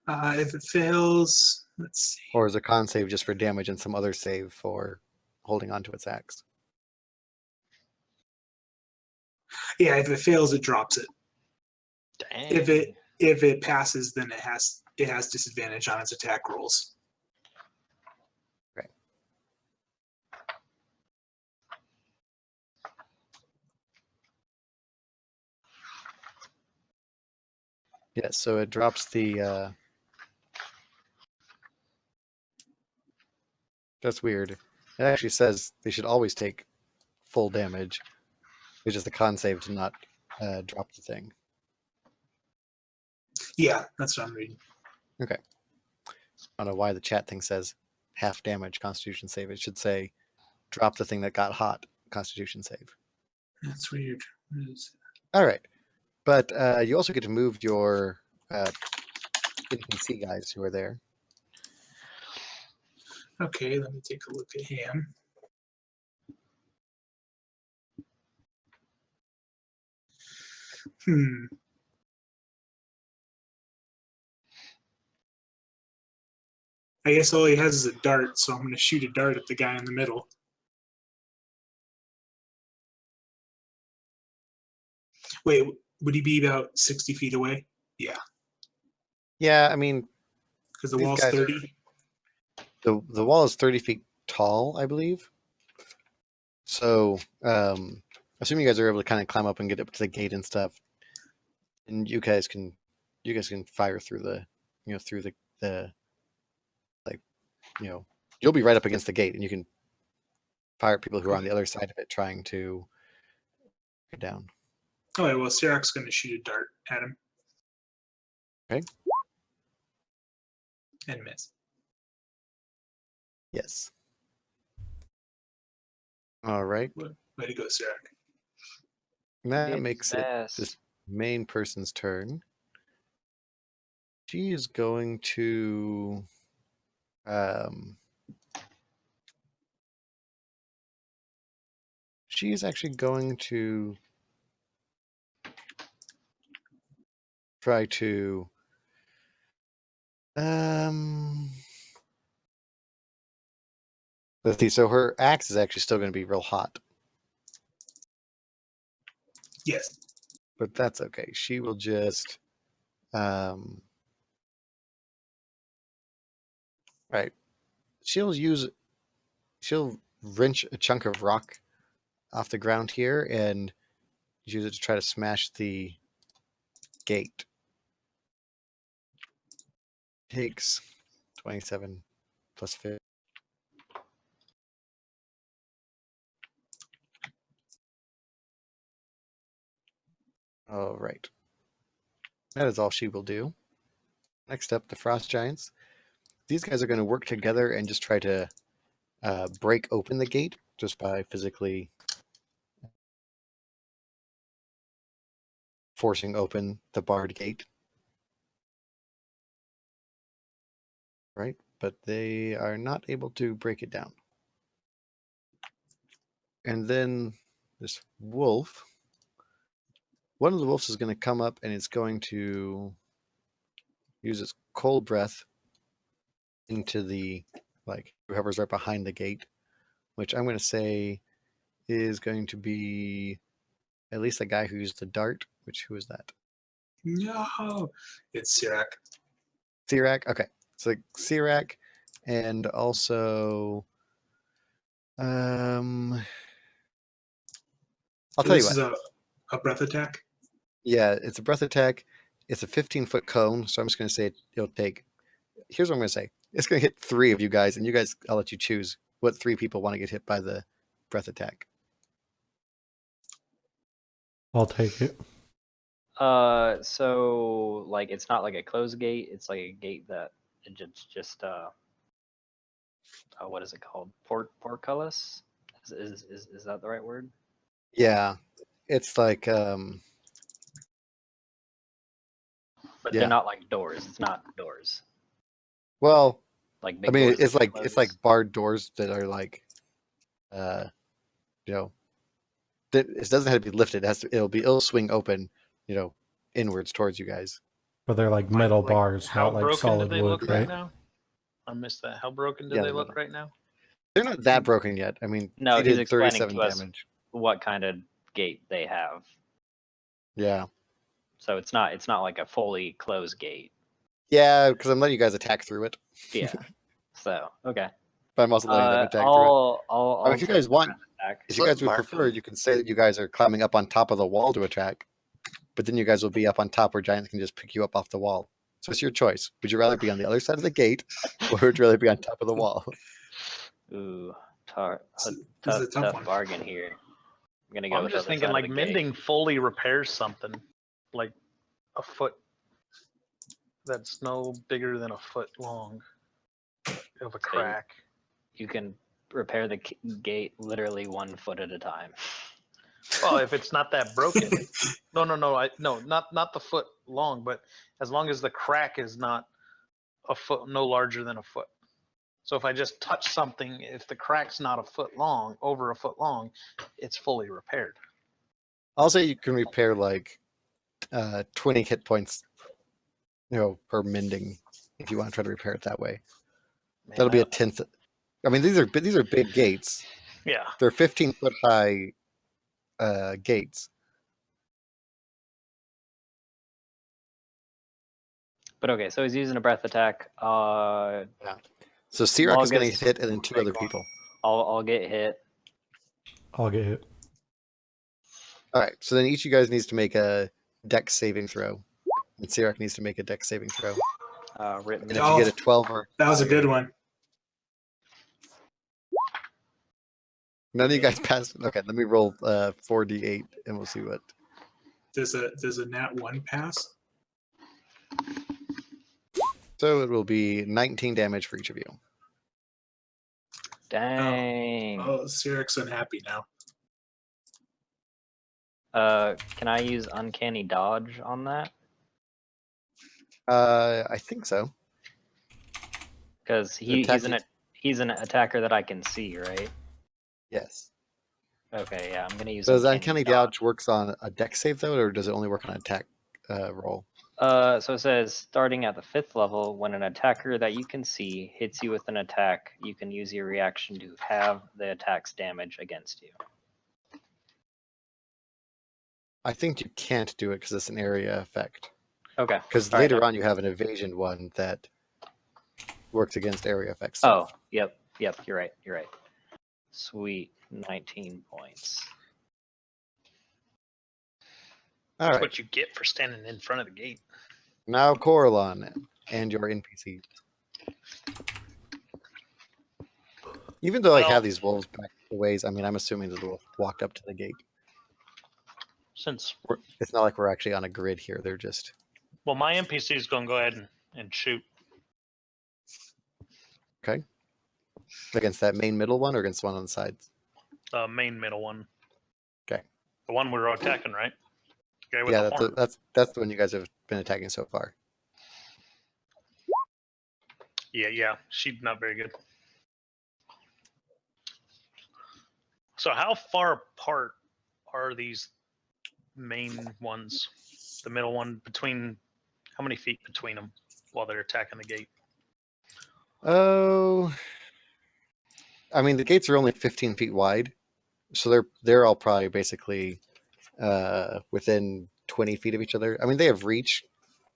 If it fails, let's see. Or is a con save just for damage and some other save for holding onto its axe? Yeah, if it fails, it drops it. Dang. If it passes, then it has disadvantage on its attack rolls. Okay. Yes, so it drops the that's weird. It actually says they should always take full damage. It's just the con save to not drop the thing. Yeah, that's what I'm reading. Okay. I don't know why the chat thing says half damage Constitution save. It should say drop the thing that got hot Constitution save. That's weird. All right. But you also get to move your NPC guys who are there. Okay, let me take a look at him. I guess all he has is a dart, so I'm going to shoot a dart at the guy in the middle. Wait, would he be about 60 feet away? Yeah. Yeah, I mean, because the these wall's guys 30. The wall is 30 feet tall, I believe. So, assuming you guys are able to kind of climb up and get up to the gate and stuff, and you guys can fire through the you'll be right up against the gate and you can fire at people who are on the other side of it trying to get down. All right, well, Sirach's going to shoot a dart at him. Okay. And miss. Yes. All right. Way to go, Sirach. That Did makes it best. this main person's turn. She is going to she is actually going to try to let's see, so her axe is actually still going to be real hot, Yes. but that's okay. She will just right. She'll wrench a chunk of rock off the ground here and use it to try to smash the gate. Takes 27 plus 50. All right. That is all she will do. Next up, the Frost Giants. These guys are going to work together and just try to break open the gate just by physically forcing open the barred gate. Right? But they are not able to break it down. And then this wolf, one of the wolves is going to come up and it's going to use its cold breath into the, like, whoever's right behind the gate, which I'm going to say is going to be at least the guy who used the dart, who is that? No, it's Sirac. Sirac? Okay. So Sirac and also I'll tell you This what. is a breath attack. Yeah, it's a breath attack. It's a 15-foot cone, so I'm just going to say it'll take. Here's what I'm going to say. It's going to hit 3 of you guys, and you guys, I'll let you choose what 3 people want to get hit by the breath attack. I'll take it. So like it's not like a closed gate. It's like a gate that it just what is it called? Portcullis? Is that the right word? Yeah, it's like But Yeah. they're not like doors. It's not doors. well, Like I big mean, doors it's that like close. it's like barred doors that are like, you know, that it doesn't have to be lifted. It'll swing open, inwards towards you guys. But they're like metal Like, bars, how not like broken solid do they wood, look right? right now? I missed that. How broken do Yeah, they they're look metal. right now? They're not that broken yet. I mean, No, he he's did explaining 37 to us damage. what kind of gate they have. Yeah, So it's not like a fully closed gate. yeah, because I'm letting you guys attack through it, Yeah. So okay. but I'm also letting them attack through it. I'll If you take guys the want, breath attack. if you What guys would mark prefer, would- you can say that you guys are climbing up on top of the wall to attack, but then you guys will be up on top where giants can just pick you up off the wall. So it's your choice. Would you rather be on the other side of the gate, or would you rather be on top of the wall? Ooh, This is a tough tough one. bargain here. I'm gonna go I'm with just other thinking side like of the gate. mending fully repairs something like a foot that's no bigger than a foot long of a crack. You can repair the gate literally 1 foot at a time. Well, if it's not that broken. No, not the foot long, but as long as the crack is not a foot, no larger than a foot. So if I just touch something, if the crack's not a foot long, over a foot long, it's fully repaired. I'll say you can repair like 20 hit points, per mending if you want to try to repair it that way. Man, That'll be a 10th. I mean, these are big gates. Yeah. They're 15-foot high gates. But okay, so he's using a breath attack. So Sirac is going to Longest get hit, and then 2 other break people. I'll get hit. I'll get hit. All right. So then each of you guys needs to make a dex saving throw, and Sirac needs to make a dex saving throw. Written. And if you get a 12 or That was a good one. none of you guys passed. Okay, let me roll 4d8, and we'll see what. Does a nat 1 pass? So it will be 19 damage for each of you. Dang. Oh, Sirac's unhappy now. Can I use uncanny dodge on that? I think so. Because he's an attacker that I can see, right? Yes. Okay, yeah, I'm gonna use. Does Uncanny Uncanny Dodge. Dodge works on a deck save though, or does it only work on attack roll? So it says starting at the 5th level, when an attacker that you can see hits you with an attack, you can use your reaction to have the attack's damage against you. I think you can't do it because it's an area effect. Okay. Because All right, later no. on you have an evasion one that works against area effects. Oh, yep, you're right. Sweet, 19 points. All That's right. what you get for standing in front of the gate. Now Coralon and your NPC. Even though I Well- have these wolves back the ways, I mean, I'm assuming that they'll walked up to the gate. Since It's not like we're actually on a grid here. They're just well, my NPC is going to go ahead and shoot. against that main middle one or against one on the sides. Main middle one. Okay. The one we were attacking, right? Okay, with Yeah, the horn. that's the one you guys have been attacking so far. Yeah. She's not very good. So how far apart are these main ones? The middle one between, how many feet between them while they're attacking the gate? Oh, I mean, the gates are only 15 feet wide, so they're all probably basically within 20 feet of each other. I mean, they have reach.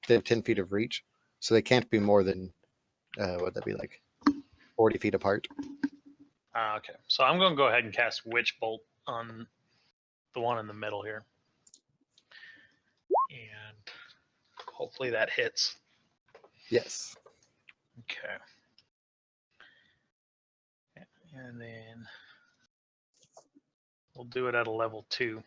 They have 10 feet of reach, so they can't be more than what'd that be like 40 feet apart. Okay, so I'm going to go ahead and cast Witch Bolt on the one in the middle here. And hopefully that hits. Yes. Okay. And then we'll do it at a level 2.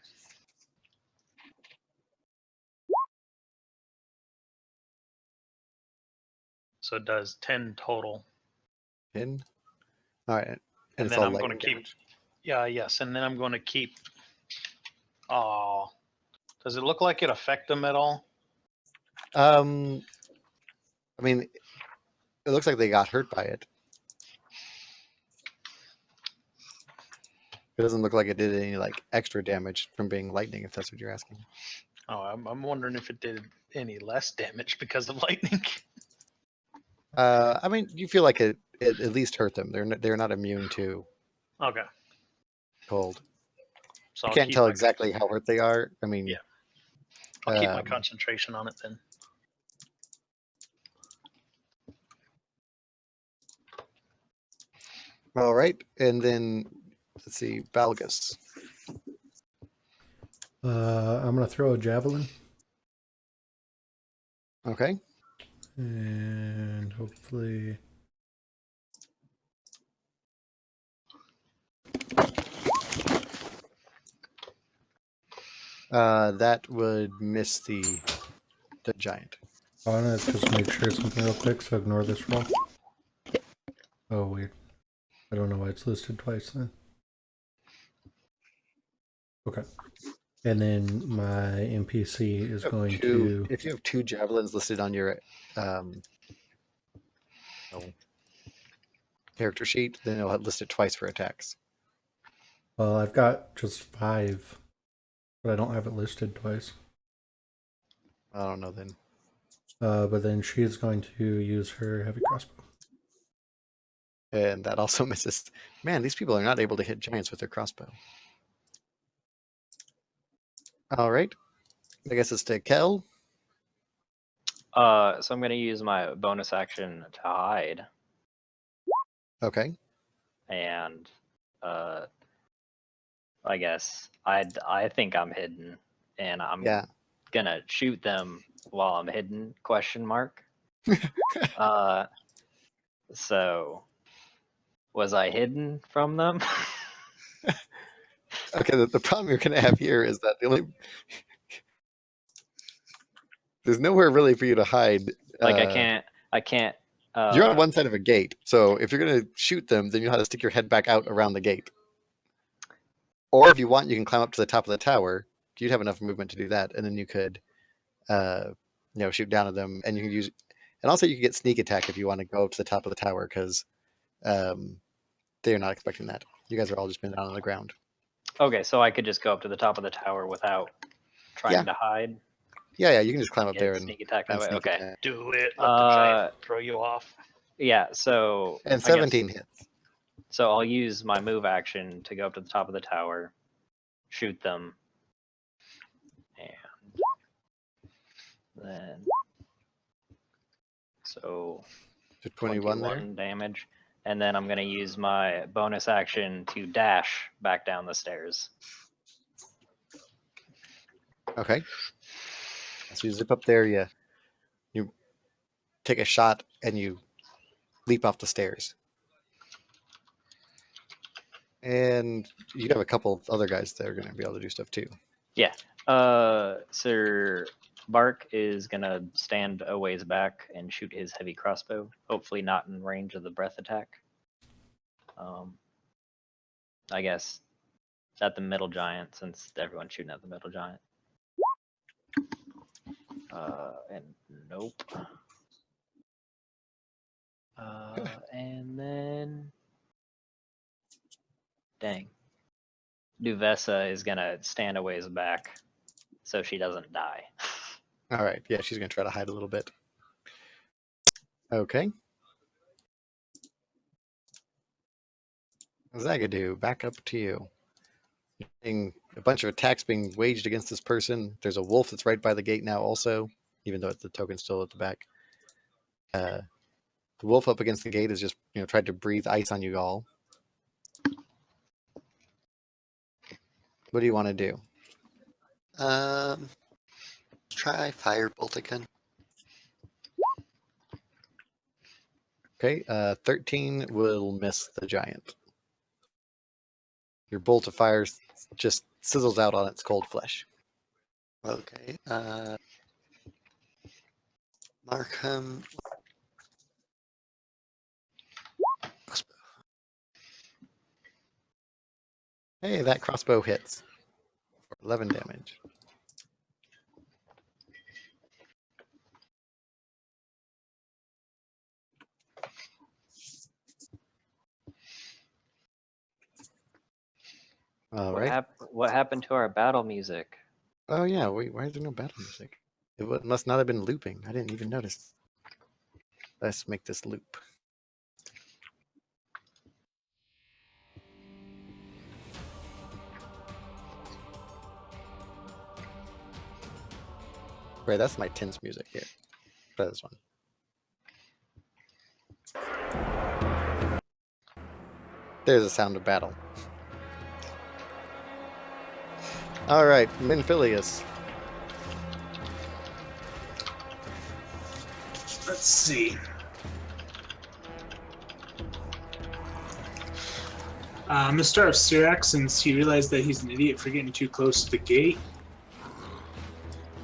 So it does 10 total. 10. All right. And it's then all I'm gonna lightning keep- damage. Yeah, yes, and then I'm going to keep. Oh, does it look like it affect them at all? I mean, it looks like they got hurt by it. It doesn't look like it did any like extra damage from being lightning, if that's what you're asking. Oh, I'm wondering if it did any less damage because of lightning. I mean, you feel like it at least hurt them. They're not immune to Okay, cold. so You I'll can't keep tell my- exactly how hurt they are. I mean, Yeah. I'll keep my um, concentration on it then. all right, and then let's see, Valgus. I'm gonna throw a javelin Okay, and hopefully. that would miss the giant. I want to just make sure something real quick, so ignore this roll. Oh, weird. I don't know why it's listed twice then. Okay. And then my NPC is going to. If you have 2 javelins listed on your character sheet, then it'll list it twice for attacks. Well, I've got just 5, but I don't have it listed twice. I don't know then. But then she is going to use her heavy crossbow. And that also misses. Man, these people are not able to hit giants with their crossbow. All right. I guess it's to Kel. So I'm gonna use my bonus action to hide, Okay. and I guess I think I'm hidden, and I'm Yeah. gonna shoot them while I'm hidden? Question mark. So was I hidden from them? Okay. The problem you're going to have here is that there's nowhere really for you to hide. Like I can't. You're on one side of a gate, so if you're going to shoot them, then you have to stick your head back out around the gate. Or if you want, you can climb up to the top of the tower. You'd have enough movement to do that, and then you could, shoot down at them, and you can use. And also, you can get sneak attack if you want to go up to the top of the tower, because they're not expecting that. You guys are all just been down on the ground. Okay, so I could just go up to the top of the tower without trying Yeah. to hide. Yeah, you can just climb up Get there and sneak attack that and way. sneak Okay. attack. Do it. Let the giant Uh, throw you off. Yeah. So And I guess- 17 hits. So I'll use my move action to go up to the top of the tower, shoot them, and then so To 21 there. 21 damage. And then I'm going to use my bonus action to dash back down the stairs. Okay. So you zip up there, you take a shot, and you leap off the stairs. And you have a couple of other guys that are going to be able to do stuff too. Sir Bark is going to stand a ways back and shoot his heavy crossbow, hopefully not in range of the breath attack. I guess at the middle giant, since everyone's shooting at the middle giant. And nope. And then, dang, Duvessa is gonna stand a ways back, so she doesn't die. All right. Yeah, she's going to try to hide a little bit. Okay. Zagadou, back up to you. Seeing a bunch of attacks being waged against this person. There's a wolf that's right by the gate now also, even though the token's still at the back. The wolf up against the gate is just, tried to breathe ice on you all. What do you want to do? Try Firebolt again. Okay, 13 will miss the giant. Your bolt of fire just sizzles out on its cold flesh. Okay. Markham. Hey, that crossbow hits for 11 damage. All right. What happened to our battle music? Oh yeah, wait, why is there no battle music? It must not have been looping. I didn't even notice. Let's make this loop. Right, that's my tense music here. Try this one. There's a sound of battle. All right, Minphilius. Let's see. I'm gonna start with Sirac since he realized that he's an idiot for getting too close to the gate.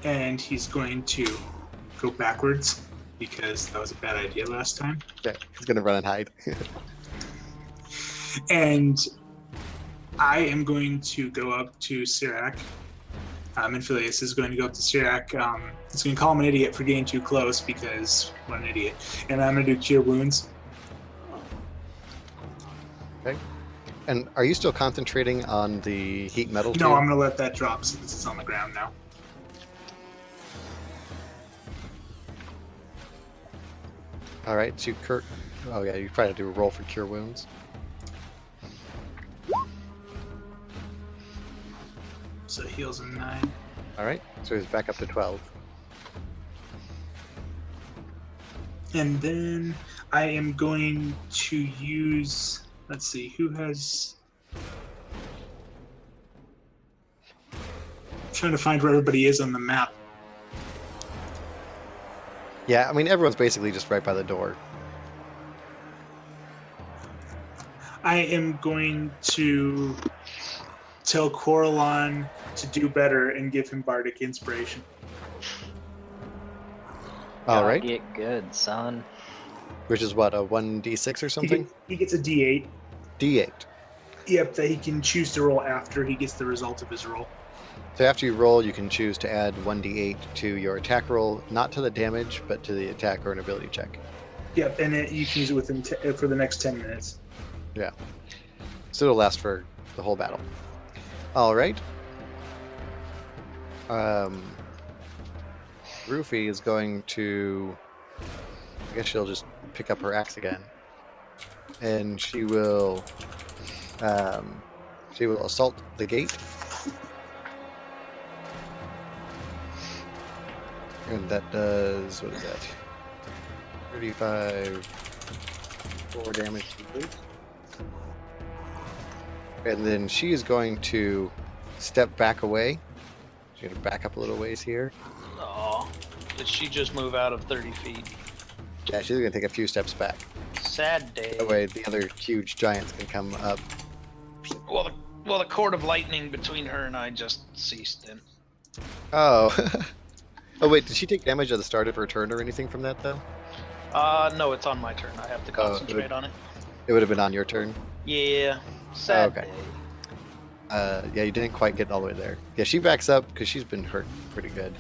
And he's going to go backwards because that was a bad idea last time. Okay, he's gonna run and hide. And I am going to go up to Sirac. Minphilius is going to go up to Sirac. He's going to call him an idiot for getting too close because what an idiot. And I'm going to do Cure Wounds. Okay. And are you still concentrating on the heat metal? No, too? I'm going to let that drop since it's on the ground now. All right, so Kurt. Oh yeah, you probably have to do a roll for Cure Wounds. So it heals him 9. All right, so he's back up to 12. And then I am going to use, let's see, who has... I'm trying to find where everybody is on the map. Yeah, I mean everyone's basically just right by the door. I am going to tell Coralon to do better and give him Bardic Inspiration. All Gotta right, Get good, son. which is what, a 1d6 or something? He gets a D8. D8. Yep, that he can choose to roll after he gets the result of his roll. So after you roll, you can choose to add 1d8 to your attack roll, not to the damage, but to the attack or an ability check. Yep, and you can use it within for the next 10 minutes. So it'll last for the whole battle. All right. Rufy is going to. I guess she'll just pick up her axe again, and she will assault the gate, and that does what is that? 35, 4 damage to the gate. And then she is going to step back away. She's going to back up a little ways here. Oh, did she just move out of 30 feet? Yeah, she's going to take a few steps back. Sad day. That way the other huge giants can come up. Well, the cord of lightning between her and I just ceased. Then. Oh. Oh, wait, did she take damage at the start of her turn or anything from that, though? No, it's on my turn. I have to concentrate on it. It would have been on your turn. Yeah. Sad Okay. day. Yeah, you didn't quite get all the way there. Yeah, she backs up because she's been hurt pretty good.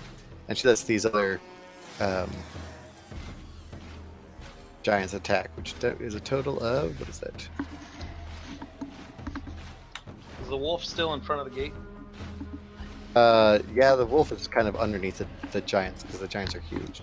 And she lets these other giants attack, which is a total of, what is that? Is the wolf still in front of the gate? Yeah, the wolf is kind of underneath the giants because the giants are huge.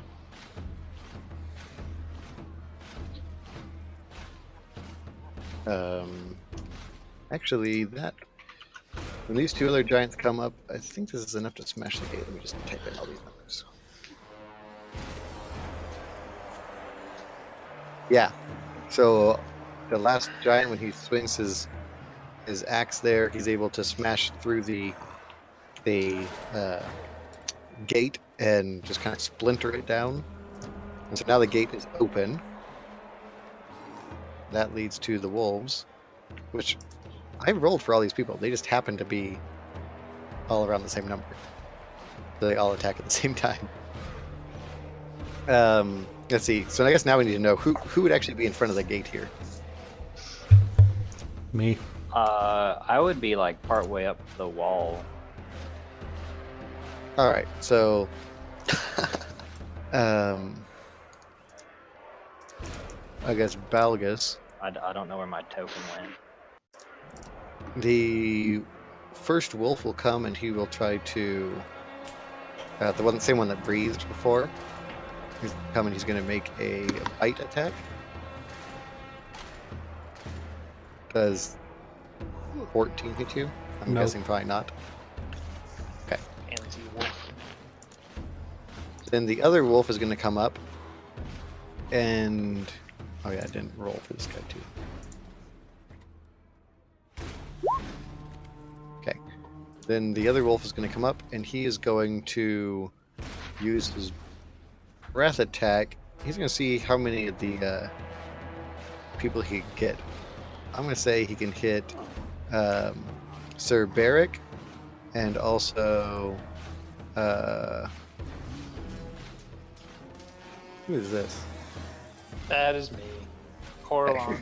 Actually, when these two other giants come up, I think this is enough to smash the gate. Let me just type in all these numbers. Yeah. So the last giant, when he swings his axe there, he's able to smash through the gate and just kind of splinter it down. And so now the gate is open. That leads to the wolves, which I rolled for all these people. They just happen to be all around the same number. So they all attack at the same time. Let's see. So I guess now we need to know who would actually be in front of the gate here. Me. I would be like part way up the wall. All right. So, I guess Balgus. I don't know where my token went. The first wolf will come and he will try to. Same one that breathed before. He's coming. He's going to make a bite attack. Does 14 hit you? I'm Nope. guessing probably not. Anti-wolf. Then the other wolf is going to come up, and oh yeah, I didn't roll for this guy too. Okay. Then the other wolf is going to come up, and he is going to use his breath attack. He's going to see how many of the people he can get. I'm going to say he can hit Sir Barrick, and also who is this? That is me. Coralon.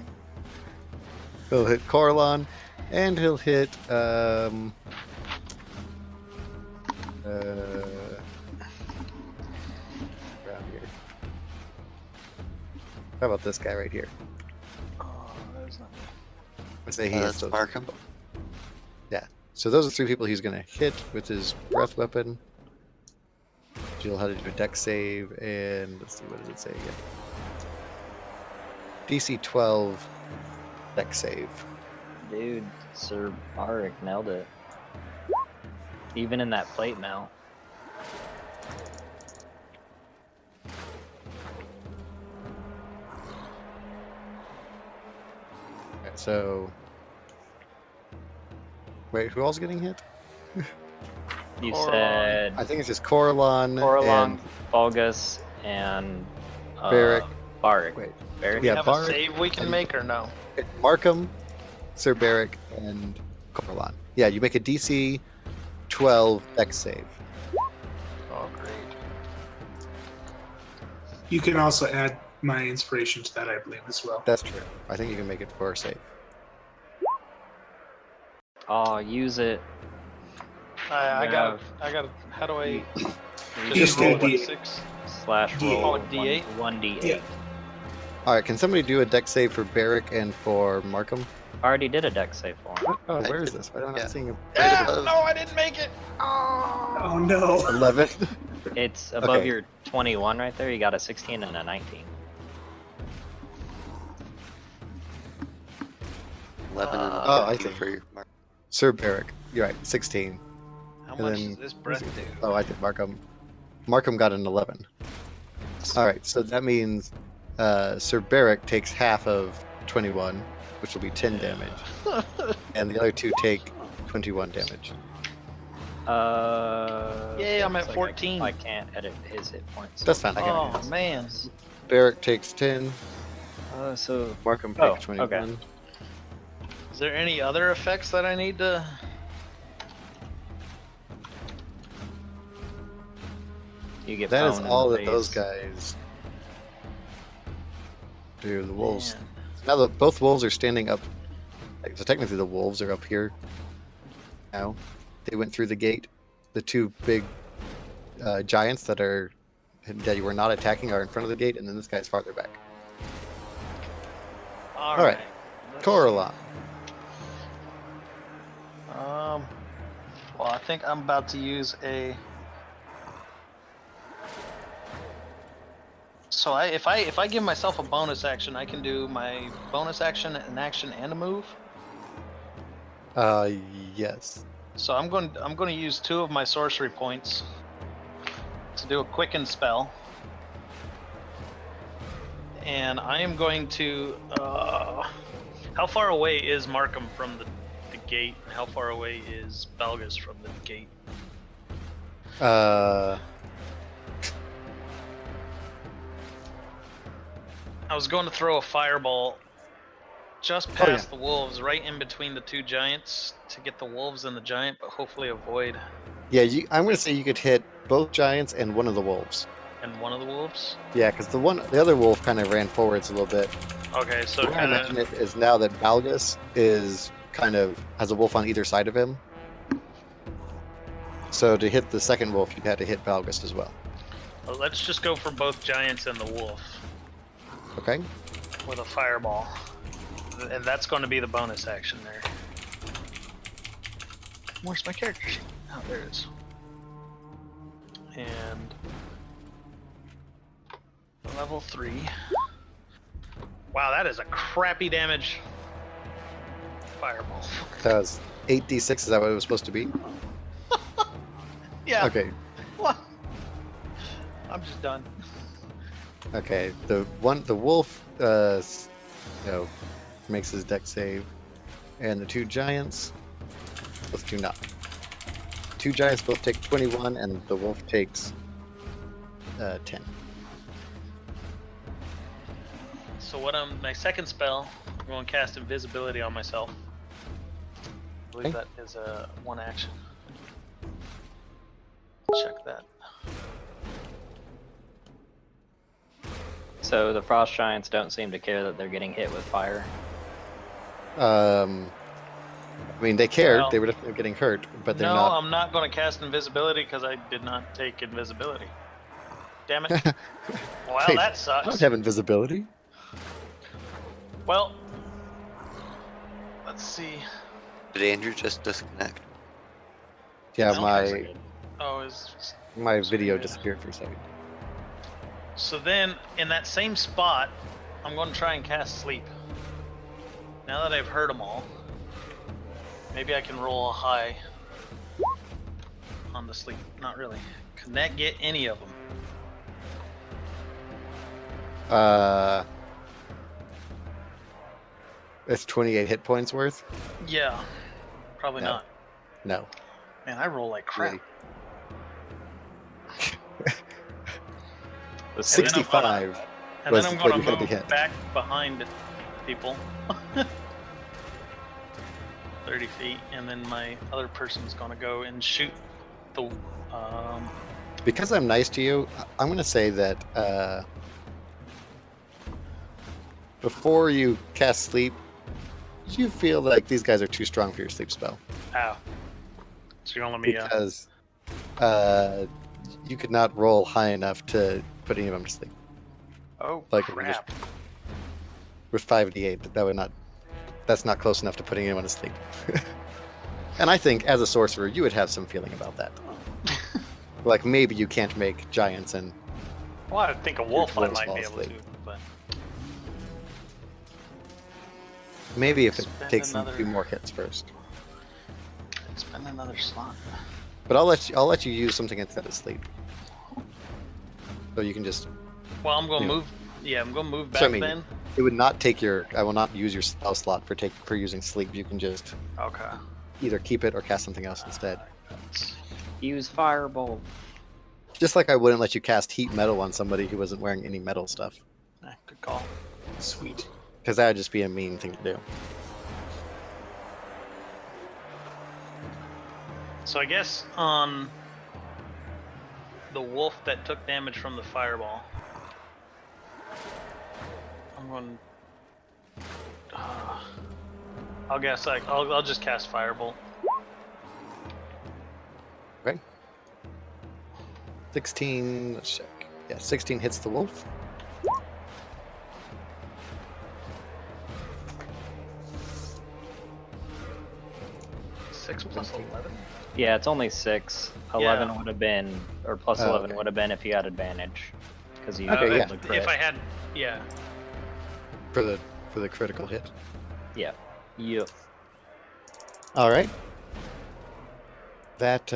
He'll hit Coralon, and he'll hit around here. How about this guy right here? Oh, that is not me. I say he hits That's those. Markham. So those are 3 people he's gonna hit with his breath weapon. He'll have to do a dex save, and let's see, what does it say again? DC 12 dex save. Dude, Sir Barik nailed it. Even in that plate mail. Okay, so wait, who else is getting hit? You Coralon. said I think it's just Coralon. Coralon, and Balgus, and Barrick. Barik. Wait, Barrick? Do we Yeah, have Bard- a save we can make or no? Markham, Sir Barrick, and Coralon. Yeah, you make a DC 12 dex save. Oh, great. You can also add my inspiration to that, I believe, as well. That's true. I think you can make it for a save. Oh, use it. I Yeah. got. How do I? Just Just roll do a D8. D6. Slash D8. roll Oh, D8? 1d8. Yeah. All right, can somebody do a dex save for Barrick and for Markham? I already did a deck save for him. Oh, I where is did- this? Why am I yeah. not seeing a Ah, no, I didn't make it. Oh no. 11? It's above Okay. your 21 right there. You got a 16 and a 19. 11 and Oh, I 13 see. for Mark. Sir Barrick. You're right, 16. How And much then- does this breath do? Oh, I did Markham. Markham got an 11. All right, so that means Sir Barrick takes half of 21, which will be 10 damage, and the other two take 21 damage. Yay, I'm looks at like 14. I can't edit his hit points. That's fine. I got Oh it. man. Barrick takes 10. So Markham Oh, takes 21. okay. Is there any other effects that I need to? you get That is boned in all the that those face. guys do. The wolves. Man. Now that both wolves are standing up, so technically the wolves are up here now. They went through the gate. The two big giants that you were not attacking are in front of the gate, and then this guy's farther back. All right. right. Let's Coralon. see. Well, I think I'm about to use a. So if I give myself a bonus action, I can do my bonus action, an action, and a move. Yes. So I'm going to use 2 of my sorcery points to do a quicken spell, and I am going to. How far away is Markham from the gate, and how far away is Belgus from the gate? I was going to throw a fireball just Oh, yeah. past the wolves, right in between the 2 giants, to get the wolves and the giant, but hopefully avoid Yeah, I'm going to say you could hit both giants and one of the wolves. and one of the wolves. Yeah, because the other wolf kind of ran forwards a little bit. Okay, so The way I kind imagine of. it is now that Balgus is kind of has a wolf on either side of him. So to hit the second wolf, you'd have to hit Balgus as well. Well, let's just go for both giants and the wolf Okay. with a fireball, and that's going to be the bonus action there. Where's my character sheet? Oh, there it is. And level 3. Wow, that is a crappy damage fireball. That was 8d6. Is that what it was supposed to be? Yeah. Okay. What? I'm just done. Okay. The wolf, makes his deck save, and the 2 giants both do not. 2 giants both take 21, and the wolf takes 10. So my second spell, I'm going to cast invisibility on myself. I believe Okay. that is a 1 action. Check that. So the frost giants don't seem to care that they're getting hit with fire. I mean, they cared. Well, They were definitely getting hurt, but they're No, not. I'm not going to cast invisibility because I did not take invisibility. Damn it. Well, Wait, that I don't sucks. have invisibility. Well, let's see. Did Andrew just disconnect? Yeah, No, my Oh, is video Yeah. disappeared for a second. so then in that same spot, I'm going to try and cast sleep. Now that I've heard them all, maybe I can roll a high on the sleep. Not really. Can that get any of them? It's 28 hit points worth. Yeah, probably No. not. No. Man, I roll like crap. Really. The And then I'm gonna- 65. And was then I'm what going you to had to move hit. back behind people. 30 feet, and then my other person's going to go and shoot the. Because I'm nice to you, I'm going to say that before you cast sleep, you feel like these guys are too strong for your sleep spell. Ow. So you're going to let me. Because you could not roll high enough to put any of them to sleep. Oh, like, if you crap. With 5d8, that would not that's not close enough to putting anyone to sleep. And I think, as a sorcerer, you would have some feeling about that. Like, maybe you can't make giants and... Well, I think a wolf I wolves might fall be able to, asleep. but Maybe if it Spend takes another- a few more hits first. spend another slot. But I'll let you use something instead of sleep. So you can just... Well, I'm gonna Yeah. move. Yeah, I'm gonna move back So, I mean, then. It would not take your... I will not use your spell slot for using sleep. You can just Okay. either keep it or cast something else instead. Use Firebolt. Just like I wouldn't let you cast heat metal on somebody who wasn't wearing any metal stuff. Good call. Sweet. Because that would just be a mean thing to do. So I guess on the wolf that took damage from the fireball, I'm going. I'll guess I'll just cast firebolt. Okay. 16, let's check. Yeah, 16 hits the wolf. Six plus 11. Yeah, it's only 6. 11 Yeah. would have been, or plus Oh, 11 okay. would have been if you had advantage. Because you Okay, yeah. rolled a crit. If I had, yeah. For the critical hit. Yeah. Yep. All right. That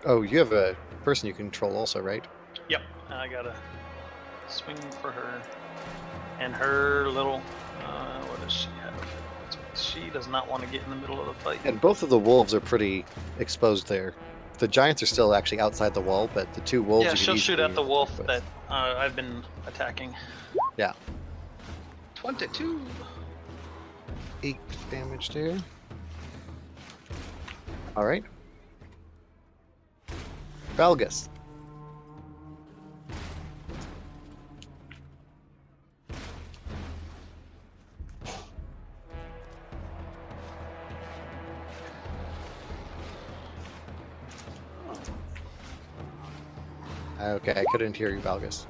oh, you have a person you control also, right? Yep. I gotta swing for her, and her little. What does she have? She does not want to get in the middle of the fight. And both of the wolves are pretty exposed there. The giants are still actually outside the wall, but the two wolves. Yeah, you can she'll shoot easily at the wolf work with. that I've been attacking. Yeah. 22. 8 damage there. All right. Valgus. Okay, I couldn't hear you, Valgus.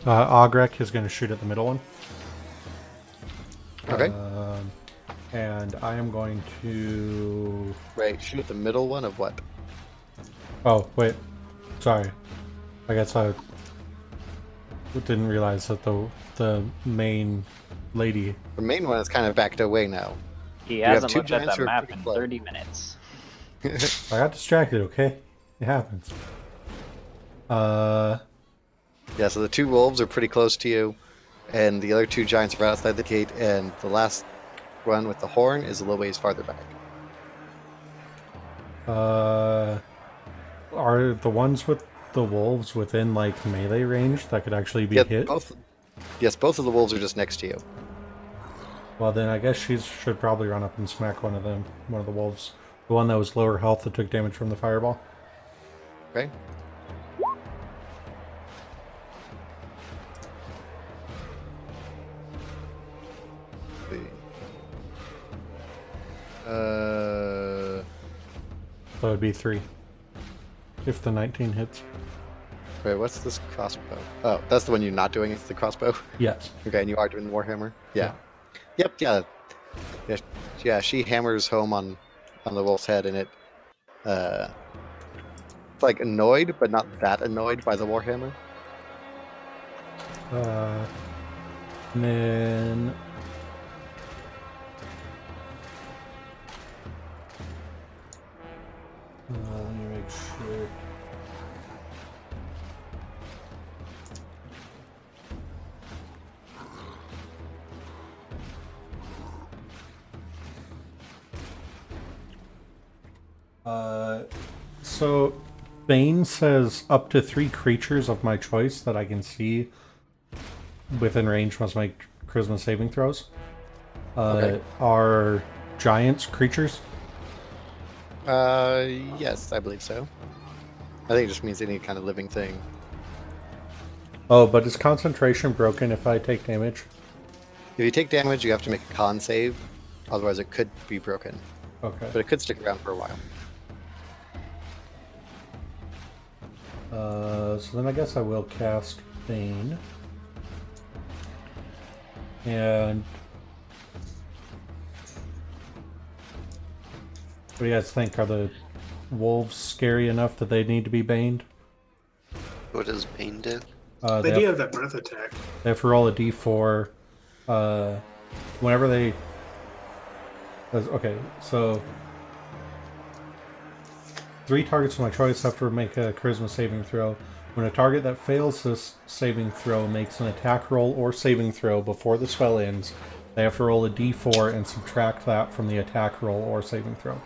Ogrek is going to shoot at the middle one. Okay. And I am going to. Right, shoot the middle one of what? Oh, wait. Sorry. I guess I didn't realize that the main lady. The main one is kind of backed away now. He have hasn't two looked at giants the who are map pretty in close. 30 minutes. I got distracted, okay? It happens. Yeah, so the two wolves are pretty close to you, and the other two giants are outside the gate, and the last one with the horn is a little ways farther back. Are the ones with the wolves within like melee range that could actually be hit? Yes, both of the wolves are just next to you. Well, then I guess she should probably run up and smack one of them, one of the wolves. The one that was lower health that took damage from the fireball. Okay. So it would be 3. If the 19 hits. Wait, what's this crossbow? Oh, that's the one you're not doing. It's the crossbow. Yes. Okay, and you are doing Warhammer. Yeah. Yep. Yeah. Yeah. Yeah. She hammers home on the wolf's head, and it it's like annoyed, but not that annoyed by the Warhammer. And then let me make sure. So Bane says up to 3 creatures of my choice that I can see within range must make charisma saving throws. Okay. Are giants creatures? Yes, I believe so. I think it just means any kind of living thing. Oh, but is concentration broken if I take damage? If you take damage, you have to make a con save. Otherwise, it could be broken. Okay. But it could stick around for a while. So then I guess I will cast Bane. And what do you guys think? Are the wolves scary enough that they need to be baned? What does Bane do? They do have that breath attack. They have to roll a d4 whenever they. Okay, so 3 targets of my choice have to make a charisma saving throw. When a target that fails this saving throw makes an attack roll or saving throw before the spell ends, they have to roll a d4 and subtract that from the attack roll or saving throw.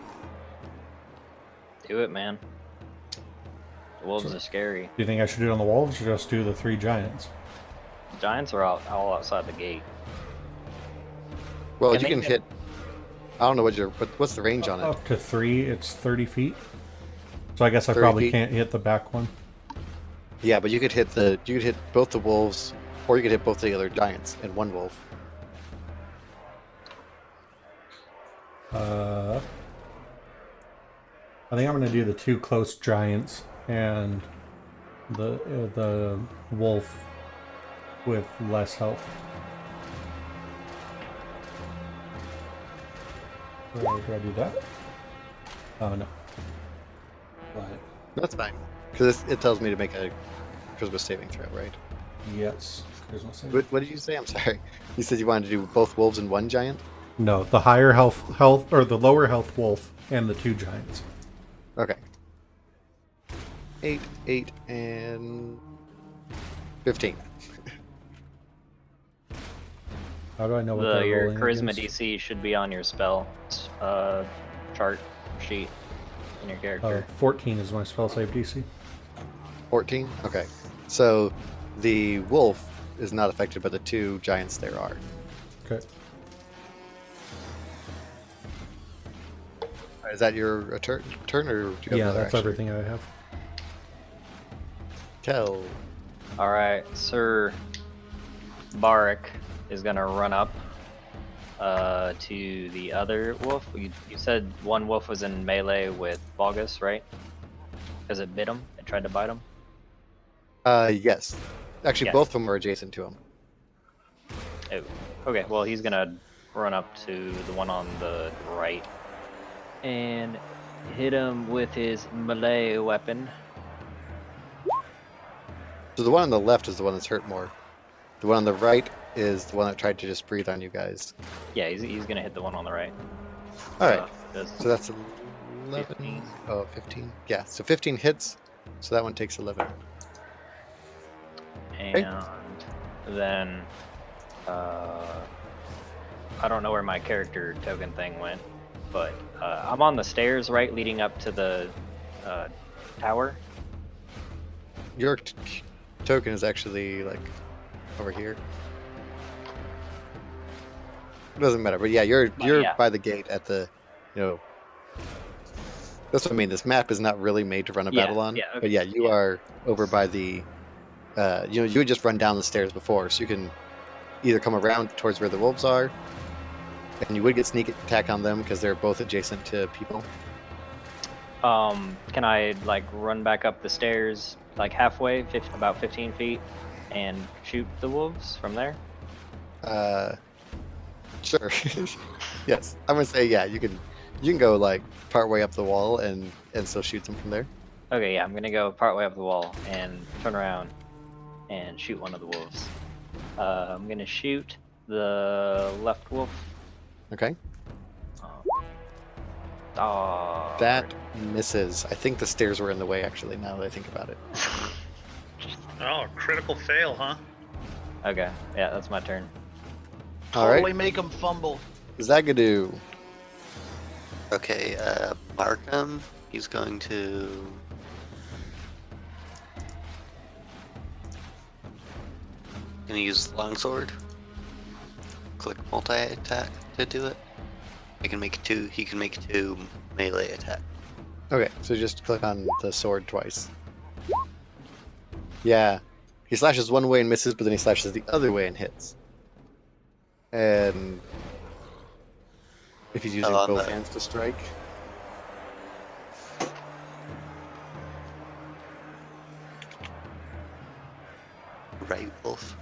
Do it, man. The wolves are scary. Do you think I should do it on the wolves or just do the 3 giants? The giants are all outside the gate. Well, Can you they can get- hit. I don't know what's the range on it. Up to 3, it's 30 feet. So I guess I 30 probably feet? can't hit the back one. Yeah, but you could hit both the wolves, or you could hit both the other giants and one wolf. I think I'm going to do the 2 close giants and the wolf with less health. Do I do that? Oh no. But That's fine, because it tells me to make a charisma saving throw, right? yes, charisma save. What did you say? I'm sorry. You said you wanted to do both wolves and one giant. No, the higher health or the lower health wolf and the 2 giants. Okay. 8, and 15. How do I know what they're Your rolling charisma against? DC should be on your spell chart sheet in your character. 14 is my spell save DC. 14. Okay. So the wolf is not affected by the 2 giants there are. Okay. Is that your turn, or do you have Yeah, another that's action? everything I have. Kel. All right, Sir Barak is gonna run up to the other wolf. You said one wolf was in melee with Bogus, right? Because it bit him. It tried to bite him. Yes. Actually, Yeah. both of them are adjacent to him. Oh, okay. Well, he's gonna run up to the one on the right and hit him with his melee weapon. So the one on the left is the one that's hurt more. The one on the right is the one that tried to just breathe on you guys. Yeah, he's gonna hit the one on the right. All right. Does So that's 11. 15. Oh, 15. Yeah, so 15 hits. So that one takes 11. And then I don't know where my character token thing went, but I'm on the stairs, right, leading up to the tower. Your token is actually like over here. It doesn't matter, but yeah, you're yeah. by the gate at the, That's what I mean. This map is not really made to run a Yeah, battle on. yeah, okay, But yeah, you are over by the. You would just run down the stairs before, so you can either come around towards where the wolves are, and you would get sneak attack on them because they're both adjacent to people. Can I like run back up the stairs like halfway, about 15 feet, and shoot the wolves from there? Sure. Yes, I'm gonna say yeah. You can go like part way up the wall and still shoot them from there. Okay, yeah, I'm gonna go partway up the wall and turn around and shoot one of the wolves. I'm gonna shoot the left wolf. Okay. Oh, That misses. I think the stairs were in the way actually. Now that I think about it. Oh, critical fail, huh? Okay, yeah, that's my turn. All right. Totally make him fumble. Zagadou. Okay, Markham, he's going to... Gonna use longsword. Click multi-attack to do it. He can make 2 melee attack. Okay, so just click on the sword twice. Yeah. He slashes one way and misses, but then he slashes the other way and hits. And if he's using on both the- hands to strike. Right wolf.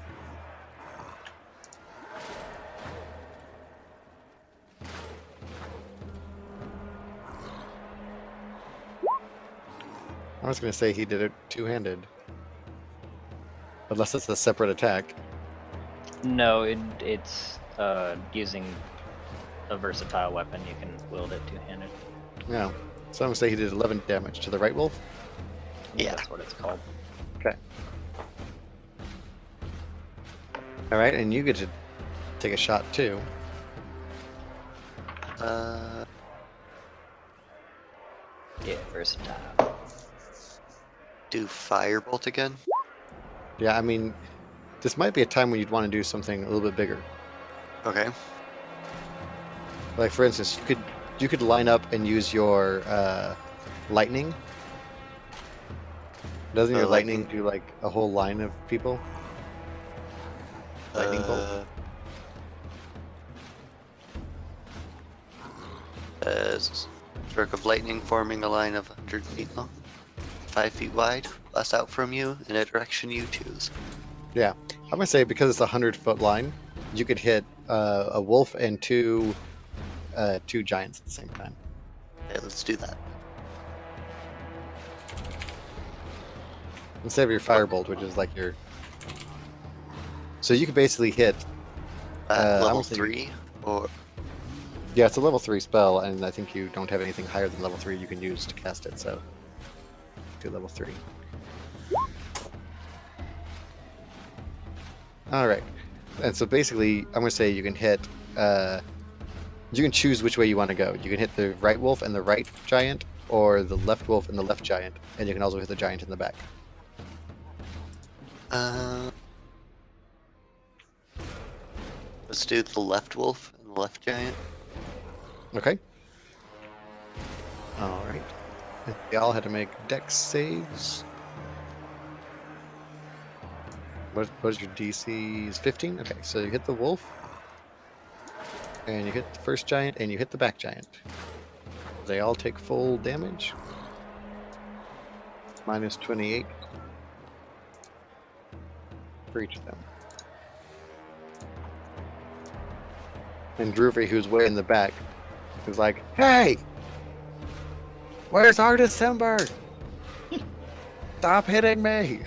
I was going to say he did it two-handed. Unless it's a separate attack. No, it's using a versatile weapon. You can wield it two-handed. Yeah. So I'm going to say he did 11 damage to the right wolf. I think that's what it's called. All right, and you get to take a shot too. Yeah, versatile. Do firebolt again. Yeah, I mean, this might be a time when you'd want to do something a little bit bigger. Okay. Like for instance, you could line up and use your lightning. Doesn't your lightning do like a whole line of people? Lightning bolt. Stroke of lightning forming a line of 100 feet long, 5 feet wide, blast out from you in a direction you choose. Yeah, I'm gonna say because it's a 100-foot line, you could hit a wolf and two giants at the same time. Okay, let's do that. Instead of your firebolt, which is like your. So you could basically hit. Level I'm thinking- 3 or Yeah, it's a level 3 spell, and I think you don't have anything higher than level 3 you can use to cast it, so do level 3. Alright. And so basically, I'm going to say you can hit. You can choose which way you want to go. You can hit the right wolf and the right giant, or the left wolf and the left giant, and you can also hit the giant in the back. let's do the left wolf and the left giant. Okay. Alright. They all had to make dex saves. What is your DC? Is 15? Okay, so you hit the wolf, and you hit the first giant, and you hit the back giant. They all take full damage. Minus 28 for each of them. And Droopy, who's way in the back, is like, "Hey! Where's our December? Stop hitting me!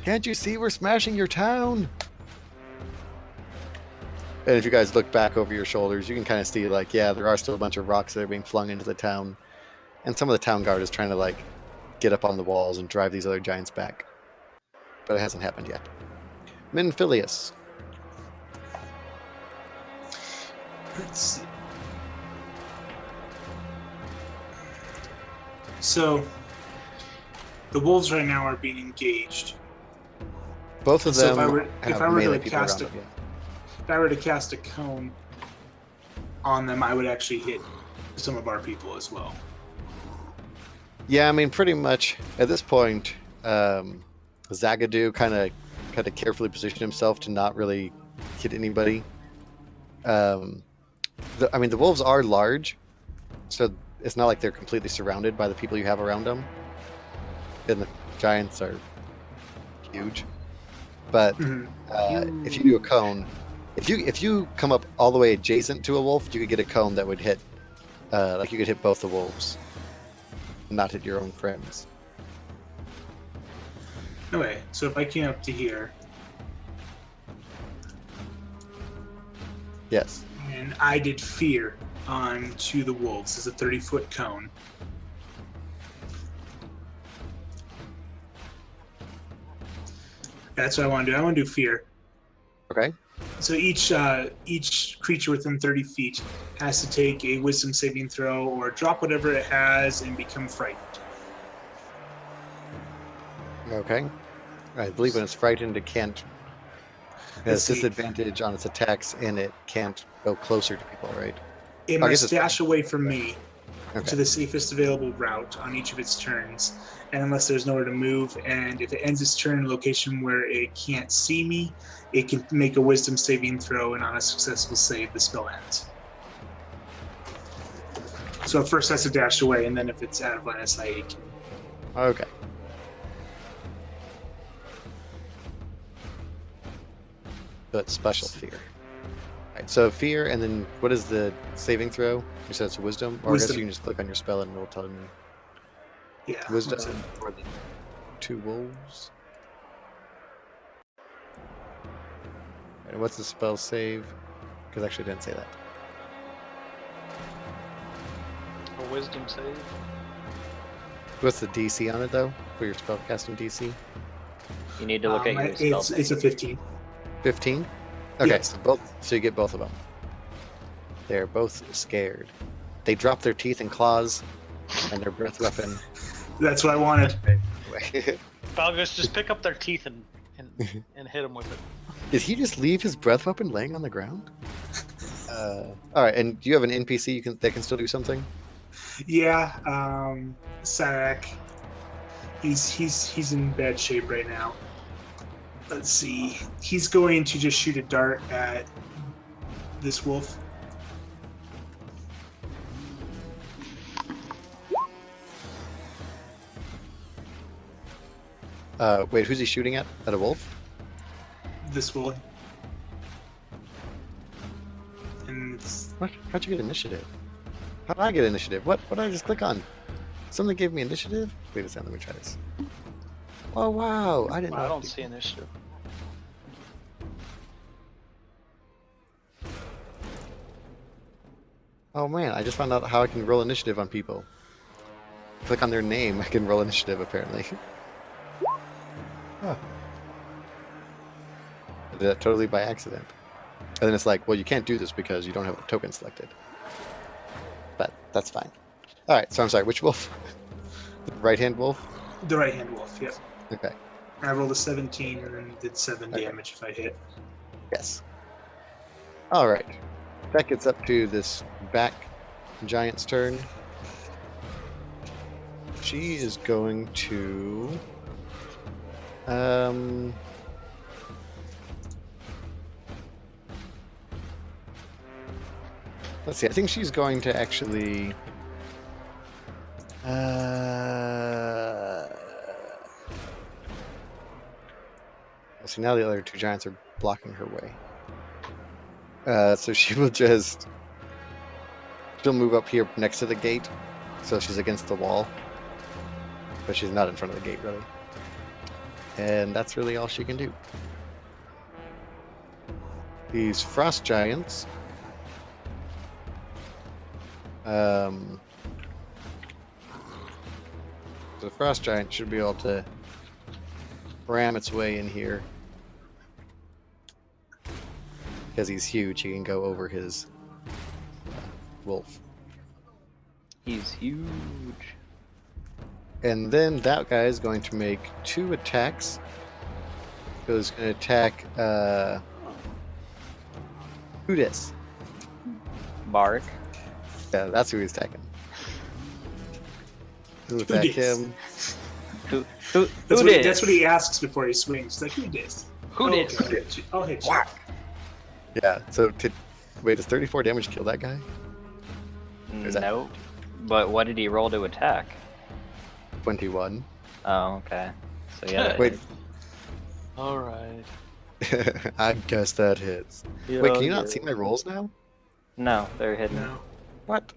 Can't you see we're smashing your town?" And if you guys look back over your shoulders, you can kind of see, like, yeah, there are still a bunch of rocks that are being flung into the town. And some of the town guard is trying to, like, get up on the walls and drive these other giants back. But it hasn't happened yet. Minphilius. Let's see. So, the wolves right now are being engaged. Both of So them if I were have to melee people cast around them, If I were to cast a cone on them, I would actually hit some of our people as well. Yeah, I mean, pretty much at this point, Zagadou kind of carefully positioned himself to not really hit anybody. I mean, the wolves are large, so it's not like they're completely surrounded by the people you have around them. And the giants are huge. But if you do a cone, if you come up all the way adjacent to a wolf, you could get a cone that would hit, like you could hit both the wolves, not hit your own friends. Okay, so if I came up to here Yes. and I did fear onto the wolves as a 30-foot cone. That's what I want to do. I want to do fear. Okay. So each creature within 30 feet has to take a wisdom saving throw or drop whatever it has and become frightened. Okay. I believe when it's frightened, it can't. It Let's has see. disadvantage on its attacks, and it can't go closer to people, right? It I guess must it's dash away from me Okay. to the safest available route on each of its turns, and unless there's nowhere to move, and if it ends its turn in a location where it can't see me, it can make a wisdom saving throw, and on a successful save, the spell ends. So it first has to dash away, and then if it's out of line of sight, it can. Okay. So it's special fear. Right. So fear, and then what is the saving throw? You said it's wisdom, or I guess Wisdom. you can just click on your spell and it'll tell me. Yeah. Wisdom that's it. for the 2 wolves. And what's the spell save? Because actually I didn't say that. A wisdom save. What's the DC on it though? For your spell casting DC? You need to look at your spell It's a 15. 15? Okay, Yes. so you get both of them. They're both scared. They drop their teeth and claws and their breath weapon. That's what I wanted. Falgus, just pick up their teeth and hit them with it. Did he just leave his breath weapon laying on the ground? All right, and do you have an NPC that can still do something? Yeah, Sarak. He's in bad shape right now. Let's see. He's going to just shoot a dart at this wolf. Wait, who's he shooting at? At a wolf? This wolf. And it's What? How'd you get initiative? How did I get initiative? What did I just click on? Something gave me initiative? Wait a second, let me try this. Oh wow, I didn't know. I don't see initiative. Oh man, I just found out how I can roll initiative on people. Click on their name, I can roll initiative apparently. Huh. I did that totally by accident. And then it's like, well, you can't do this because you don't have a token selected. But that's fine. Alright, so I'm sorry, which wolf? The right-hand wolf? the right hand wolf, yeah. Okay, I rolled a 17 and then did 7 Okay. damage if I hit. yes. Alright. That gets up to this back giant's turn. She is going to... Let's see, I think she's going to actually... So now the other 2 giants are blocking her way. So she will just... She'll move up here next to the gate, so she's against the wall. But she's not in front of the gate, really. And that's really all she can do. These frost giants... the frost giant should be able to ram its way in here. Because he's huge, he can go over his wolf. He's huge. And then that guy is going to make 2 attacks. So he's going to attack Udis. Bark. Yeah, that's who he's attacking. He'll attack Udis. him. Who That's what he asks before he swings. He's like, who dis? Who Oh, did? okay, I'll hit you. I'll hit you. Yeah, so wait, does 34 damage kill that guy? Is that- Nope. But what did he roll to attack? 21. Oh, okay. So yeah. Wait, All right. I guess that hits. Wait, can you not see my rolls now? No, they're hidden. No. What?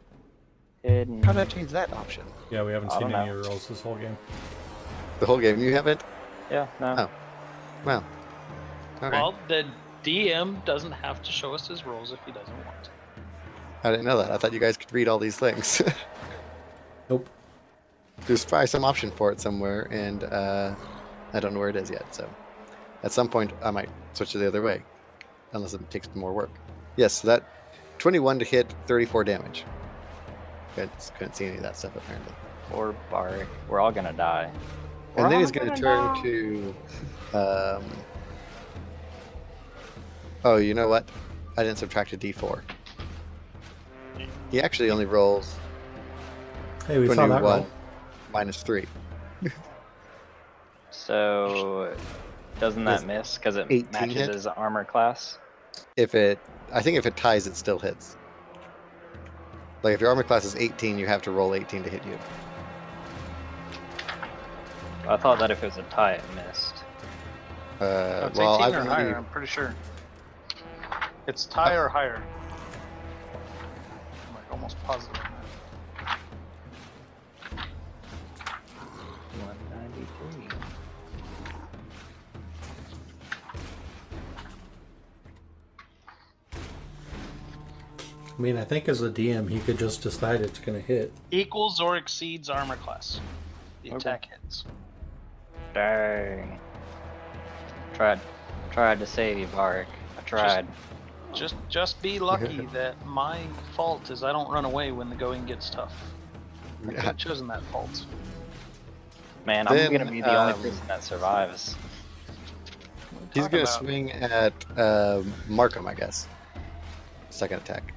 Hidden. How did I change that option? Yeah, we haven't I seen don't any know. rolls this whole game. The whole game you haven't? Yeah, no. Oh. Well. Okay. Well, the DM doesn't have to show us his rolls if he doesn't want to. I didn't know that. I thought you guys could read all these things. Nope. There's probably some option for it somewhere, and I don't know where it is yet. So, at some point, I might switch it the other way, unless it takes more work. Yes, so that 21 to hit, 34 damage. Couldn't see any of that stuff apparently. Or Bark. We're all gonna die. And then he's going to turn to. Oh, you know what? I didn't subtract a D4. He actually only rolls Hey, we saw that 21 roll. minus 3. So doesn't Does that miss because it 18 matches hit? his armor class? I think if it ties, it still hits. Like if your armor class is 18, you have to roll 18 to hit you. I thought that if it was a tie, it missed. It's Well, 18 I or can higher, only, I'm pretty sure. It's tie or higher. I'm like almost positive on that. I mean, I think as a DM, he could just decide it's going to hit. Equals or exceeds armor class. The Okay. attack hits. Dang. Tried to save you, Varric. I tried. Just be lucky that my fault is I don't run away when the going gets tough. I could have chosen that fault. Man, I'm Then, gonna be the only person that survives. He's Talk going to about- swing at Markham, I guess. Second attack.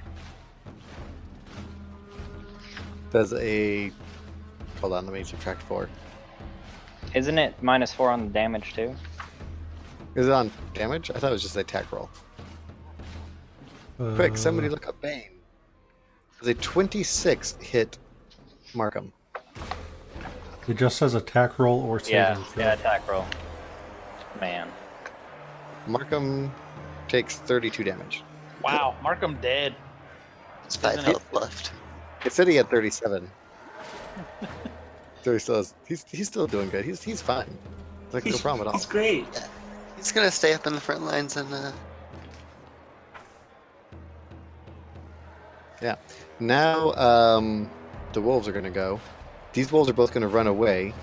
Does a. Hold on, let me subtract 4. Isn't it -4 on the damage too? Is it on damage? I thought it was just an attack roll. Quick, somebody look up Bane. Does a 26 hit Markham? It just says attack roll or saving throw. Yeah, attack roll. Man. Markham takes 32 damage. Wow, Markham dead. It's 5 Isn't it? health left. It said he had 37. So he still has, he's still doing good. He's fine. Like no problem at all. He's great. He's gonna stay up in the front lines and Yeah. Now the wolves are gonna go. These wolves are both gonna run away.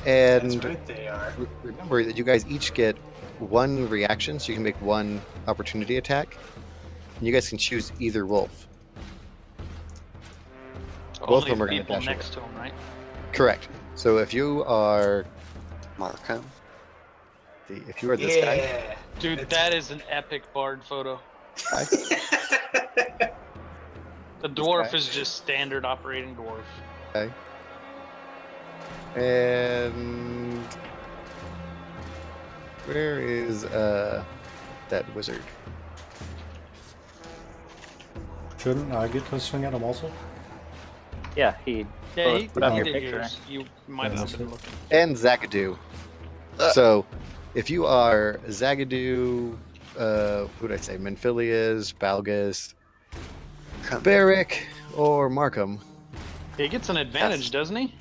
That's And right, they are. remember that you guys each get 1 reaction, so you can make 1 opportunity attack. And you guys can choose either wolf. Both of Only them are gonna people dash away. next to him, right? Correct. So if you are Markham. if you are this guy, Yeah. Dude, That's- that is an epic bard photo. The dwarf guy? is just standard operating dwarf. and where is that wizard? Shouldn't I get to swing at him also? Yeah, he Yeah, Well, he, put up he your did picture. yours. You might Yeah, not have that's been it. looking. And Zagadou. So if you are Zagadou, who did I say? Menphilius, Balgus, Barrick, or Markham, He gets an advantage, Yes. doesn't he?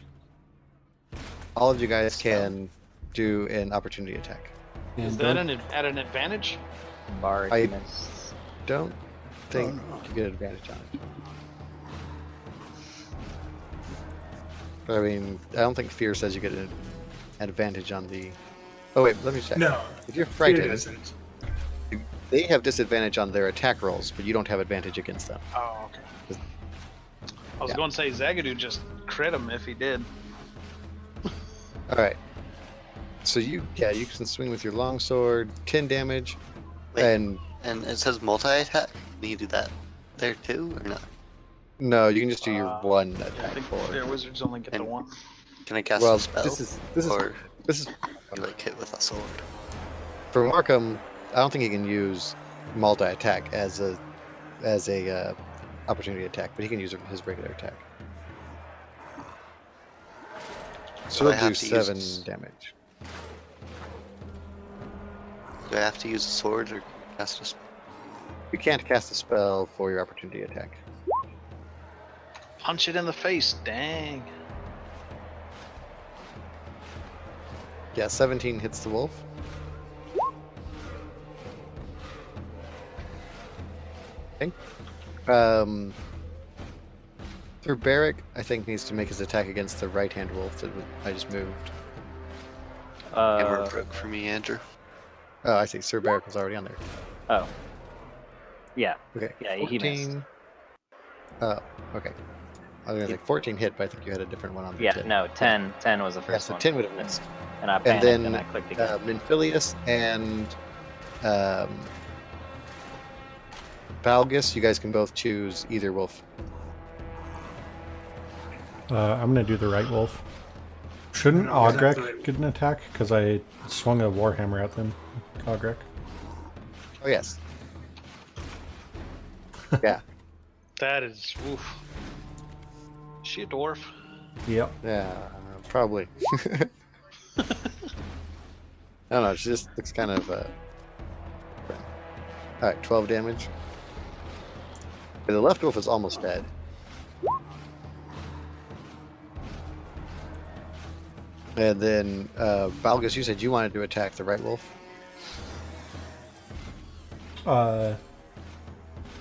all of you guys can do an opportunity attack. Is And that don't- at an advantage? Bard I- missed. Don't think no. you get advantage on it. I mean, I don't think fear says you get an advantage on the. Oh wait, let me check. No, If you're Fear frightened, doesn't. they have disadvantage on their attack rolls, but you don't have advantage against them. Oh, okay. I was Yeah. going to say Zagadou just crit him if he did. All right. So you can swing with your longsword, 10 damage, Wait. and And it says multi-attack. Can you do that there too, or not? no, you can just do your Uh, one Yeah, I attack think for. their wizards only get the And- one. Can I cast Well, a spell? this is or for like hit with a sword? Markham. I don't think he can use multi attack as a opportunity attack, but he can use his regular attack. So Do I he'll do have to use 7 this? damage. Do I have to use a sword or cast a spell? You can't cast a spell for your opportunity attack. Punch it in the face. Dang. Yeah, 17 hits the wolf. Okay. For Barrick, I think needs to make his attack against the right-hand wolf that I just moved. Hammer broke for me, Andrew. Oh, I see. Sir Barrick was already on there. Oh. Yeah. Okay. Yeah, he missed. 14. Oh, okay. I was gonna say 14 hit, but I think you had a different one on the Yeah, 10. no, 10 was the Yeah, first so one. 10 would have missed. And I And panicked then and I clicked again. Menphilius and Balgus, you guys can both choose either wolf. I'm going to do the right wolf. Shouldn't No, is that Ogrek the right- get an attack? Because I swung a warhammer at them. Ogrek. Oh, yes. Yeah. That is. Oof. Is she a dwarf? Yep. Yeah, probably. I don't know. She just looks kind of. All right, 12 damage. The left wolf is almost dead. And then, Balgus, you said you wanted to attack the right wolf.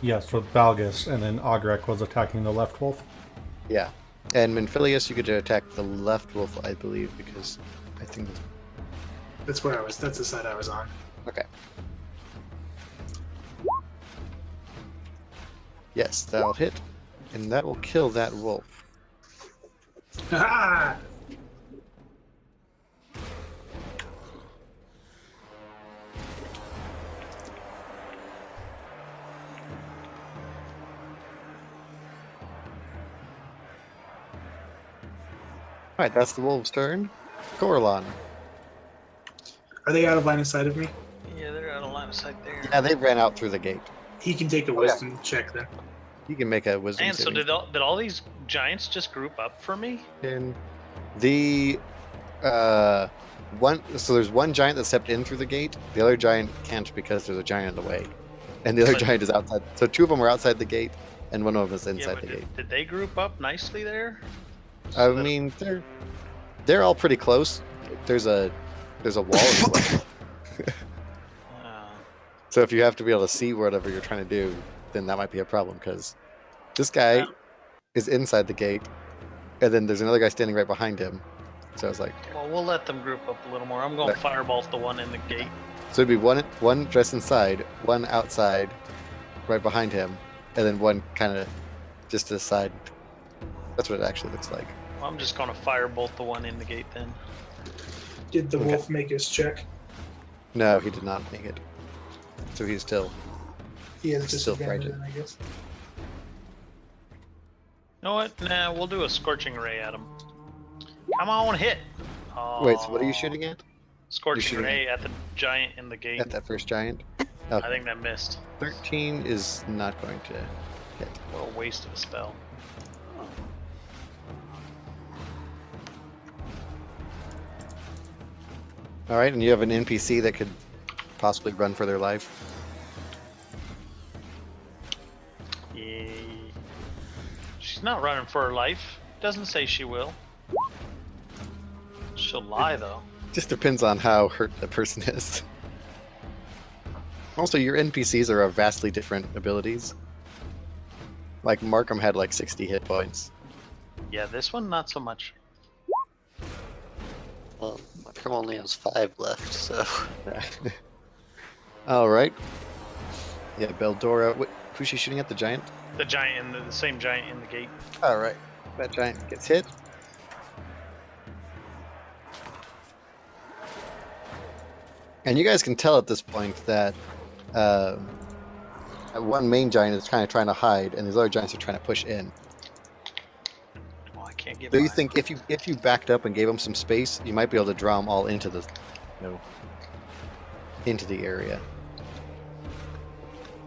Yes, with Balgus, and then Ogrek was attacking the left wolf. Yeah. And Minphilius, you could attack the left wolf, I believe, because I think that's... That's where I was. That's the side I was on. Okay. Yes, that'll hit, and that will kill that wolf. Ah! Alright, that's the wolf's turn. Coralon. Are they out of line of sight of me? Yeah, they're out of line of sight there. Yeah, they ran out through the gate. He can take a yeah. wisdom check then. You can make a wisdom And so saving did all these giants just group up for me? in the one. So there's one giant that stepped in through the gate. The other giant can't because there's a giant in the way, and the other But- giant is outside. So two of them are outside the gate, and one of them is Yeah, inside but the gate. did they group up nicely there? I So that- mean, they're all pretty close. There's a wall as well. So if you have to be able to see whatever you're trying to do, then that might be a problem because this guy Yeah. is inside the gate, and then there's another guy standing right behind him. So it's like, well, we'll let them group up a little more. I'm going Right. firebolt the one in the gate. so it'd be one dressed inside, one outside, right behind him, and then one kind of just to the side. That's what it actually looks like. Well, I'm just going to firebolt the one in the gate then. Did the Okay. wolf make his check? No, he did not make it. So he's still. He has Still disadvantage, frightened. then, I guess. You know what? Nah, we'll do a scorching ray at him. Come on, hit! Wait, so what are you Oh, shooting at? Scorching shooting ray at the giant in the gate. At that first giant? I Okay. think that missed. 13 is not going to hit. What a waste of a spell. All right, and you have an NPC that could possibly run for their life. Yeah. She's not running for her life. Doesn't say she will. She'll lie though. Just depends on how hurt the person is. Also, your NPCs are of vastly different abilities. Like Markham had like 60 hit points. Yeah, this one not so much. Well, Markham only has 5 left, so. All right. Yeah, Beldora. Who's she shooting at? The giant? The giant in the same giant in the gate. All right. That giant gets hit. And you guys can tell at this point that one main giant is kind of trying to hide, and these other giants are trying to push in. Oh, I can't get. So you by. think if you backed up and gave them some space, you might be able to draw them all into the, into the area.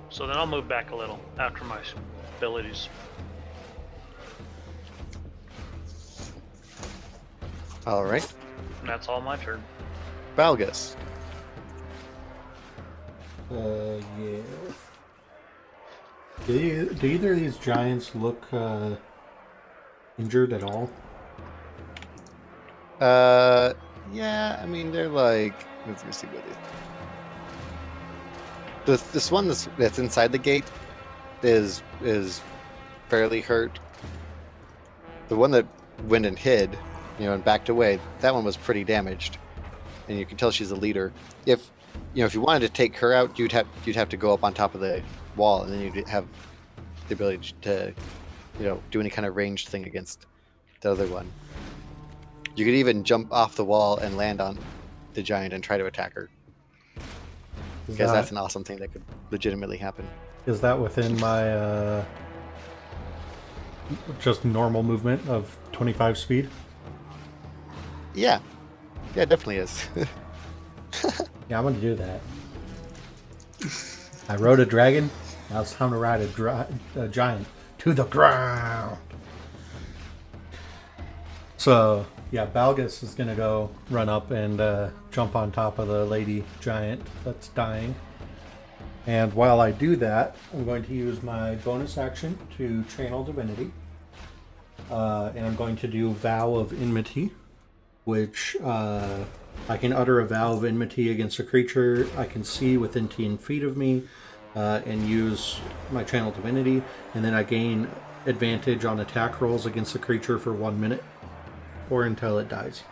So then I'll move back a little after my abilities. All right, And that's all my turn. Balgus. Yeah. Do either of these giants look injured at all? Yeah. I mean, they're like. Let's see what they. This one that's inside the gate is fairly hurt. The one that went and hid, and backed away, that one was pretty damaged, and you can tell she's a leader. If you wanted to take her out, you'd have to go up on top of the wall, and then you'd have the ability to, do any kind of ranged thing against the other one. You could even jump off the wall and land on the giant and try to attack her, because that's an awesome thing that could legitimately happen. Is that within my just normal movement of 25 speed? Yeah, it definitely is. Yeah, I'm gonna do that. I rode a dragon. Now it's time to ride a giant to the ground. So yeah, Balgus is gonna go run up and jump on top of the lady giant that's dying. And while I do that, I'm going to use my bonus action to channel divinity, and I'm going to do Vow of Enmity, which I can utter a vow of enmity against a creature I can see within 10 feet of me. and use my Channel Divinity, and then I gain advantage on attack rolls against the creature for 1 minute or until it dies.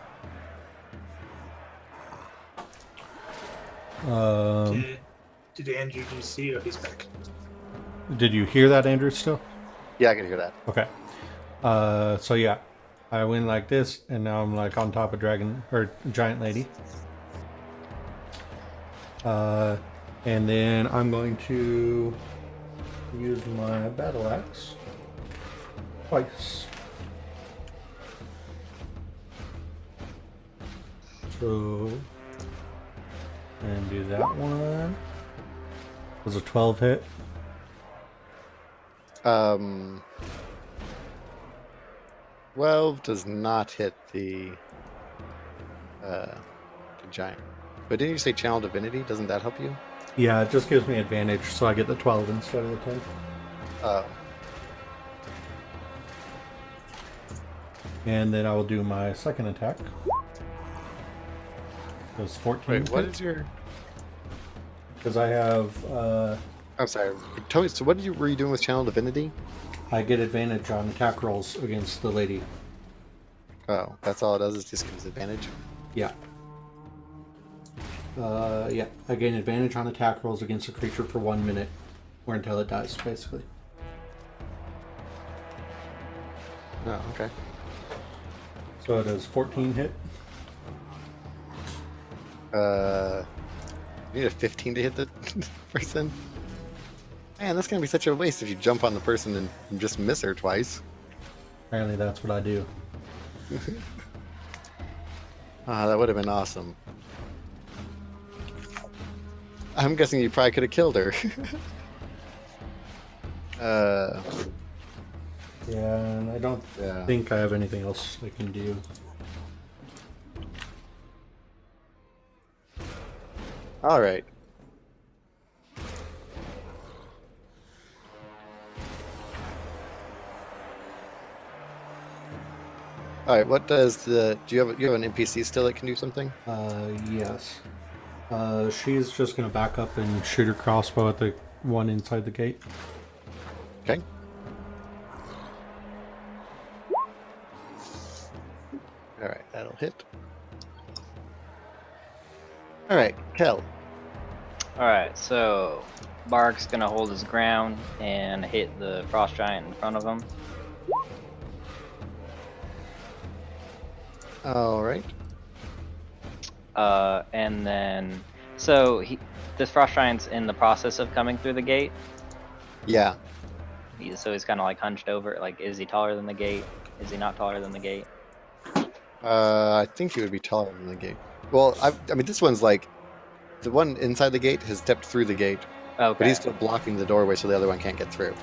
Did Andrew DC? Oh, he's back. Did you hear that, Andrew, still? Yeah, I can hear that. Okay. So yeah, I win like this, and now I'm like on top of dragon or giant lady. And then I'm going to use my battle axe twice. So, and do that one. Was a 12 hit. 12 does not hit the giant. But didn't you say Channel Divinity? Doesn't that help you? Yeah, it just gives me advantage, so I get the 12 instead of the 10. Oh. And then I will do my second attack. Does 14. Wait, what is your... Because I have, I'm sorry. Tell me, so what were you doing with Channel Divinity? I get advantage on attack rolls against the lady. Oh, that's all it does, is just gives advantage? Yeah. Yeah, I gain advantage on attack rolls against a creature for 1 minute, or until it dies, basically. Oh, okay. So it does 14 hit. You need a 15 to hit the person? Man, that's gonna be such a waste if you jump on the person and just miss her twice. Apparently that's what I do. Ah, that would have been awesome. I'm guessing you probably could have killed her. Yeah, and I don't Yeah. think I have anything else I can do. All right. All right. What does the? Do you have an NPC still that can do something? Yes. She's just gonna back up and shoot her crossbow at the one inside the gate. Okay. All right, that'll hit. All right, Kel. Alright, so Bark's gonna hold his ground and hit the frost giant in front of him. All right. And then, so this frost giant's in the process of coming through the gate. Yeah. So he's kind of like hunched over. Like, is he taller than the gate? Is he not taller than the gate? I think he would be taller than the gate. Well, I mean, this one's like the one inside the gate has stepped through the gate, Okay. but he's still blocking the doorway so the other one can't get through.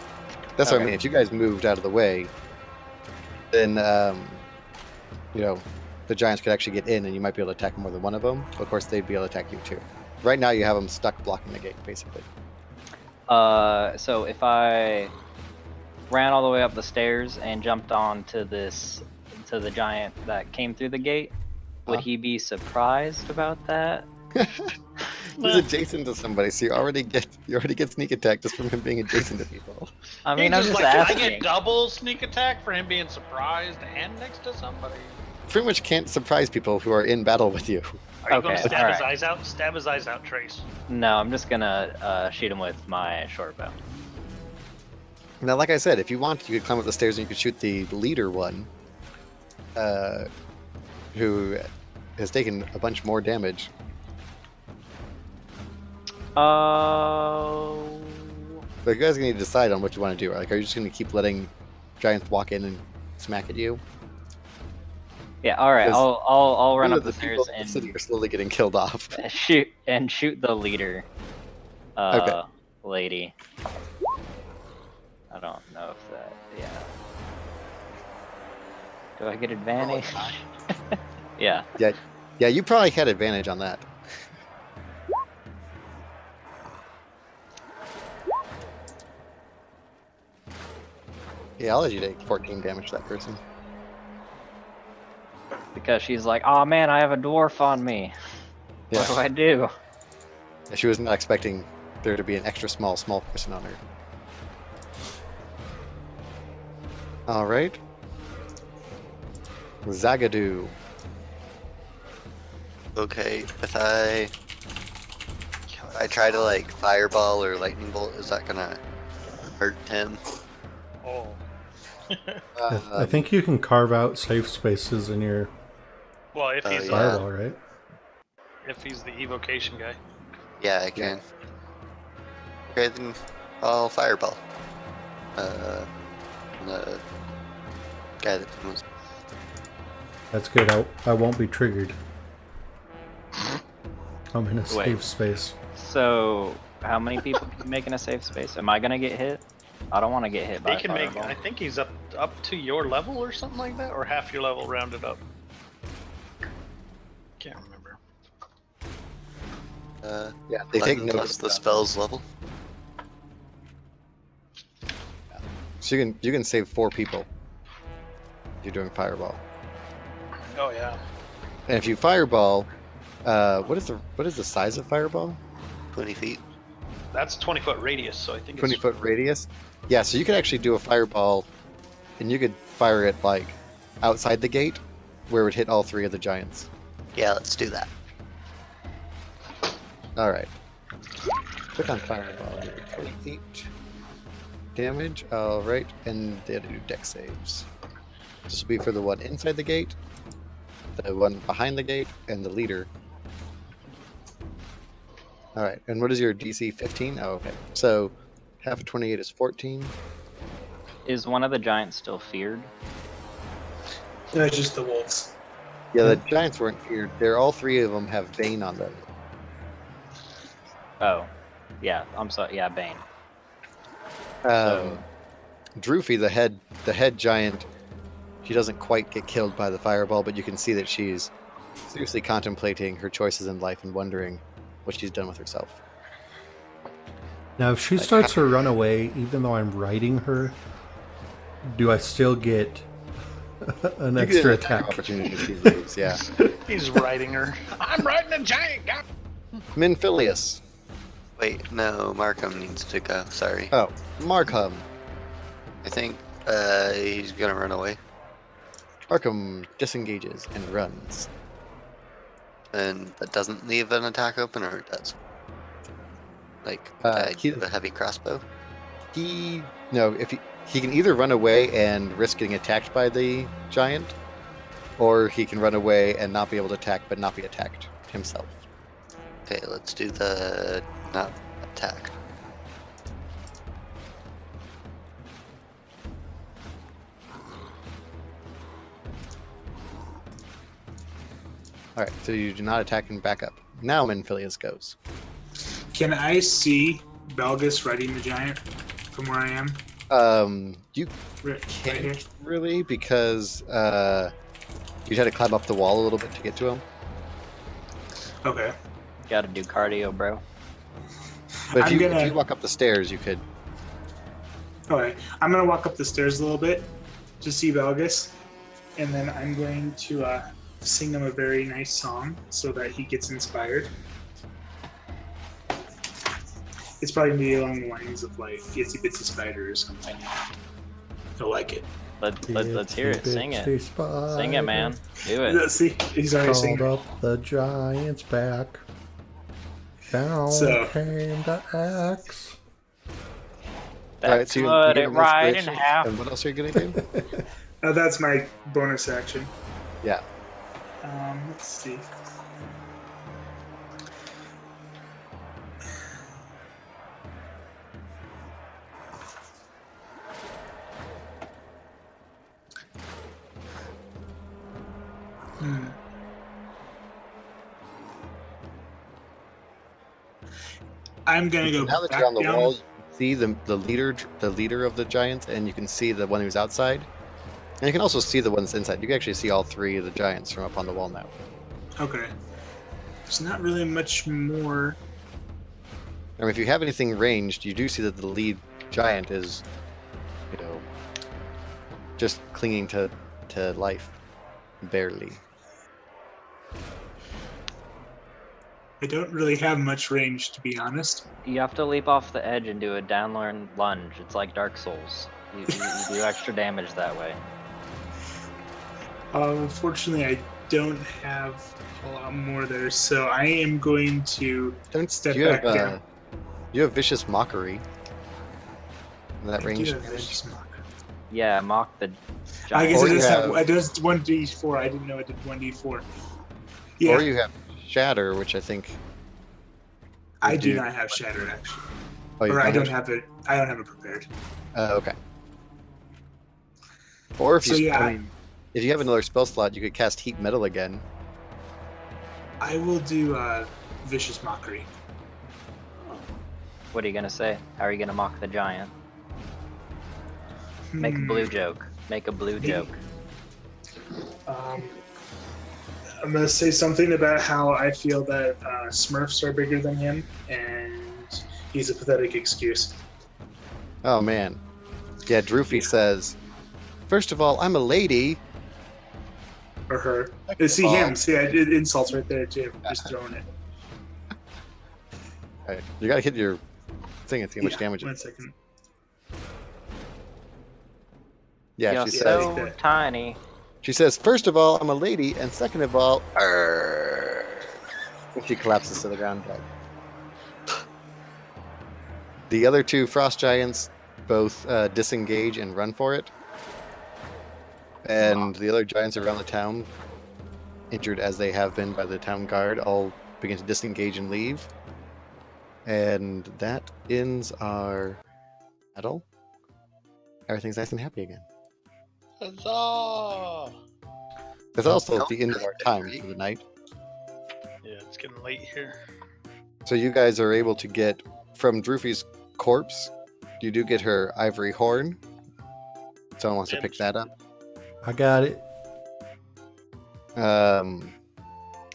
That's what I Okay. mean. If you guys moved out of the way, then you know, the giants could actually get in, and you might be able to attack more than one of them. Of course, they'd be able to attack you too. Right now, you have them stuck blocking the gate, basically. So if I ran all the way up the stairs and jumped on to the giant that came through the gate, would Huh? he be surprised about that? He's adjacent to somebody, so you already get sneak attack just from him being adjacent to people. I mean, I'm He's just like, can I asking. get double sneak attack for him being surprised and next to somebody? Pretty much can't surprise people who are in battle with you. Are you Okay, gonna stab his alright. eyes out? Stab his eyes out, Trace. No, I'm just gonna shoot him with my short bow. Now, like I said, if you want, you could climb up the stairs and you could shoot the leader one, who has taken a bunch more damage. Oh. But you guys are going to decide on what you want to do. Like, are you just going to keep letting giants walk in and smack at you? Yeah. All right. Because I'll run None up of the people stairs in the and city are slowly getting killed off. shoot the leader. Okay. Lady. I don't know if that. Yeah. Do I get advantage? Yeah. Yeah, you probably had advantage on that. Yeah, I'll let you take 14 damage to that person. Because she's like, oh man, I have a dwarf on me. Yeah. What do I do? She was not expecting there to be an extra small person on her. All right. Zagadou. Okay, if I try to like fireball or lightning bolt, is that gonna hurt him? Oh. I think you can carve out safe spaces in your Well, if he's yeah. fireball, right? if he's the evocation guy. Yeah, I can. Okay, then I'll fireball. The guy that was. That's good. I won't be triggered. I'm in a Wait. safe space. So, how many people can you make in a safe space? Am I gonna get hit? I don't want to get hit by He can a make. fireball. I think he's up to your level or something like that, or half your level rounded up. Can't remember. Yeah, they take 11 note plus of the that. spell's level. So you can save 4 people. If you're doing fireball. Oh yeah. And if you fireball, what is the size of fireball? 20 feet. That's 20-foot radius, so I think 20-foot radius. Yeah, so you could actually do a fireball, and you could fire it like outside the gate, where it would hit all 3 of the giants. Yeah, let's do that. All right. Click on fireball. 28 damage. All right, and they have to do dex saves. This will be for the one inside the gate, the one behind the gate, and the leader. All right, and what is your DC? 15? Oh, okay. So half of 28 is 14. Is one of the giants still feared? No, it's just the wolves. Yeah, the giants weren't feared. They're all 3 of them have Bane on them. Oh, yeah. I'm sorry. Yeah, Bane. Droofy, the head giant, she doesn't quite get killed by the fireball, but you can see that she's seriously contemplating her choices in life and wondering what she's done with herself. Now, if she starts to run away, even though I'm riding her, do I still get an You get extra an attack? opportunity if she leaves, yeah. he's riding her. I'm riding a giant guy. Minphilius. Wait, no, Markham needs to go. Sorry. Oh, Markham. I think he's gonna run away. Markham disengages and runs. And that doesn't leave an attack open, or it does? Like, He- the heavy crossbow? If he can either run away and risk getting attacked by the giant, or he can run away and not be able to attack, but not be attacked himself. Okay, let's do the not attack. All right, so you do not attack and back up. Now Minphilius goes. Can I see Belgus riding the giant from where I am? You Right here. can't really because you had to climb up the wall a little bit to get to him. Okay. Gotta do cardio, bro. But I'm if gonna- you walk up the stairs, you could. Okay. I'm gonna walk up the stairs a little bit to see Belgus, and then I'm going to sing him a very nice song so that he gets inspired. It's probably gonna be along the lines of like Itsy Bitsy Spider or something. He'll like it. Let's hear it. Sing it. Sing it, man. Do it. See, he's already Called singing. up the giant's back. Down So- came the axe. That's you what get it an right in inspiration, half. And what else are you gonna do? That's my bonus action. Yeah. Let's see. I'm gonna go Now that back you're on the down. wall, you can see the leader of the giants, and you can see the one who's outside. And you can also see the one that's inside. You can actually see all 3 of the giants from up on the wall now. Okay. There's not really much more. I mean, if you have anything ranged, you do see that the lead giant is, just clinging to life, barely. I don't really have much range, to be honest. You have to leap off the edge and do a downward lunge. It's like Dark Souls. You do extra damage that way. Unfortunately, I don't have a lot more there, so I am going to step you back have, down. You have Vicious Mockery. In that I do range. have Vicious Mockery. Yeah, mock the I giant. guess Or it you does have- have. It does 1d4. I didn't know it did 1d4. Yeah, Or you have Shatter, which I think. I would do not have Shatter actually, Oh, you or I don't don't have it. I don't have it prepared. Okay. Or if you, So, yeah, I mean, if you have another spell slot, you could cast Heat Metal again. I will do Vicious Mockery. What are you gonna say? How are you gonna mock the giant? Make a blue joke. Make a blue joke. Um, I'm gonna say something about how I feel that Smurfs are bigger than him, and he's a pathetic excuse. Oh man. Yeah, Droofy says, first of all, I'm a lady. Or her. Second See of all- him. See, I did insults right there too. Just throwing it. Okay, you gotta hit your thing and see how much Yeah, damage. 1 second. Yeah, You're she says. so that. tiny. She says, first of all, I'm a lady, and second of all, and she collapses to the ground dead. The other two frost giants both disengage and run for it. And the other giants around the town, injured as they have been by the town guard, all begin to disengage and leave. And that ends our battle. Everything's nice and happy again. Huzzah! That's also the end of our time for the night. Yeah, it's getting late here. So you guys are able to get from Droofy's corpse. You do get her ivory horn. Someone wants to pick that up. I got it. And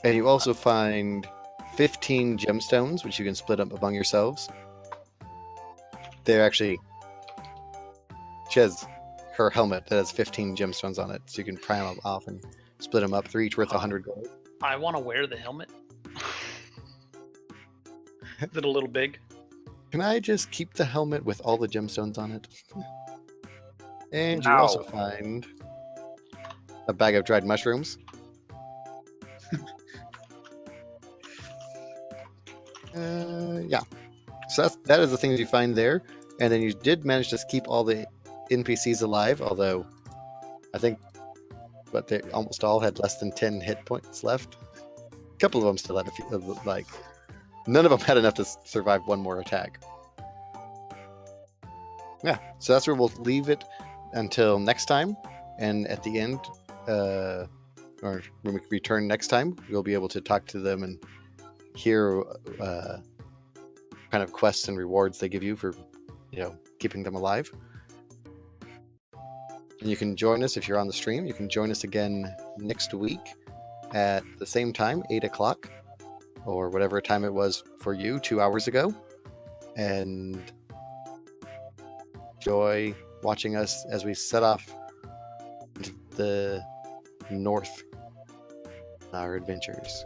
you also find 15 gemstones, which you can split up among yourselves. They're actually. She has her helmet that has 15 gemstones on it, so you can pry them off and split them up. They're each worth 100 gold. I want to wear the helmet. Is it a little big? Can I just keep the helmet with all the gemstones on it? And you also No. find a bag of dried mushrooms. Yeah. So that is the things you find there. And then you did manage to keep all the NPCs alive, although I think they almost all had less than 10 hit points left. A couple of them still had a few, like, none of them had enough to survive one more attack. Yeah, so that's where we'll leave it until next time. And at the end, or when we return next time, we'll be able to talk to them and hear kind of quests and rewards they give you for, keeping them alive. And you can join us if you're on the stream. You can join us again next week at the same time, 8 o'clock, or whatever time it was for you 2 hours ago. And enjoy watching us as we set off into the north on our adventures.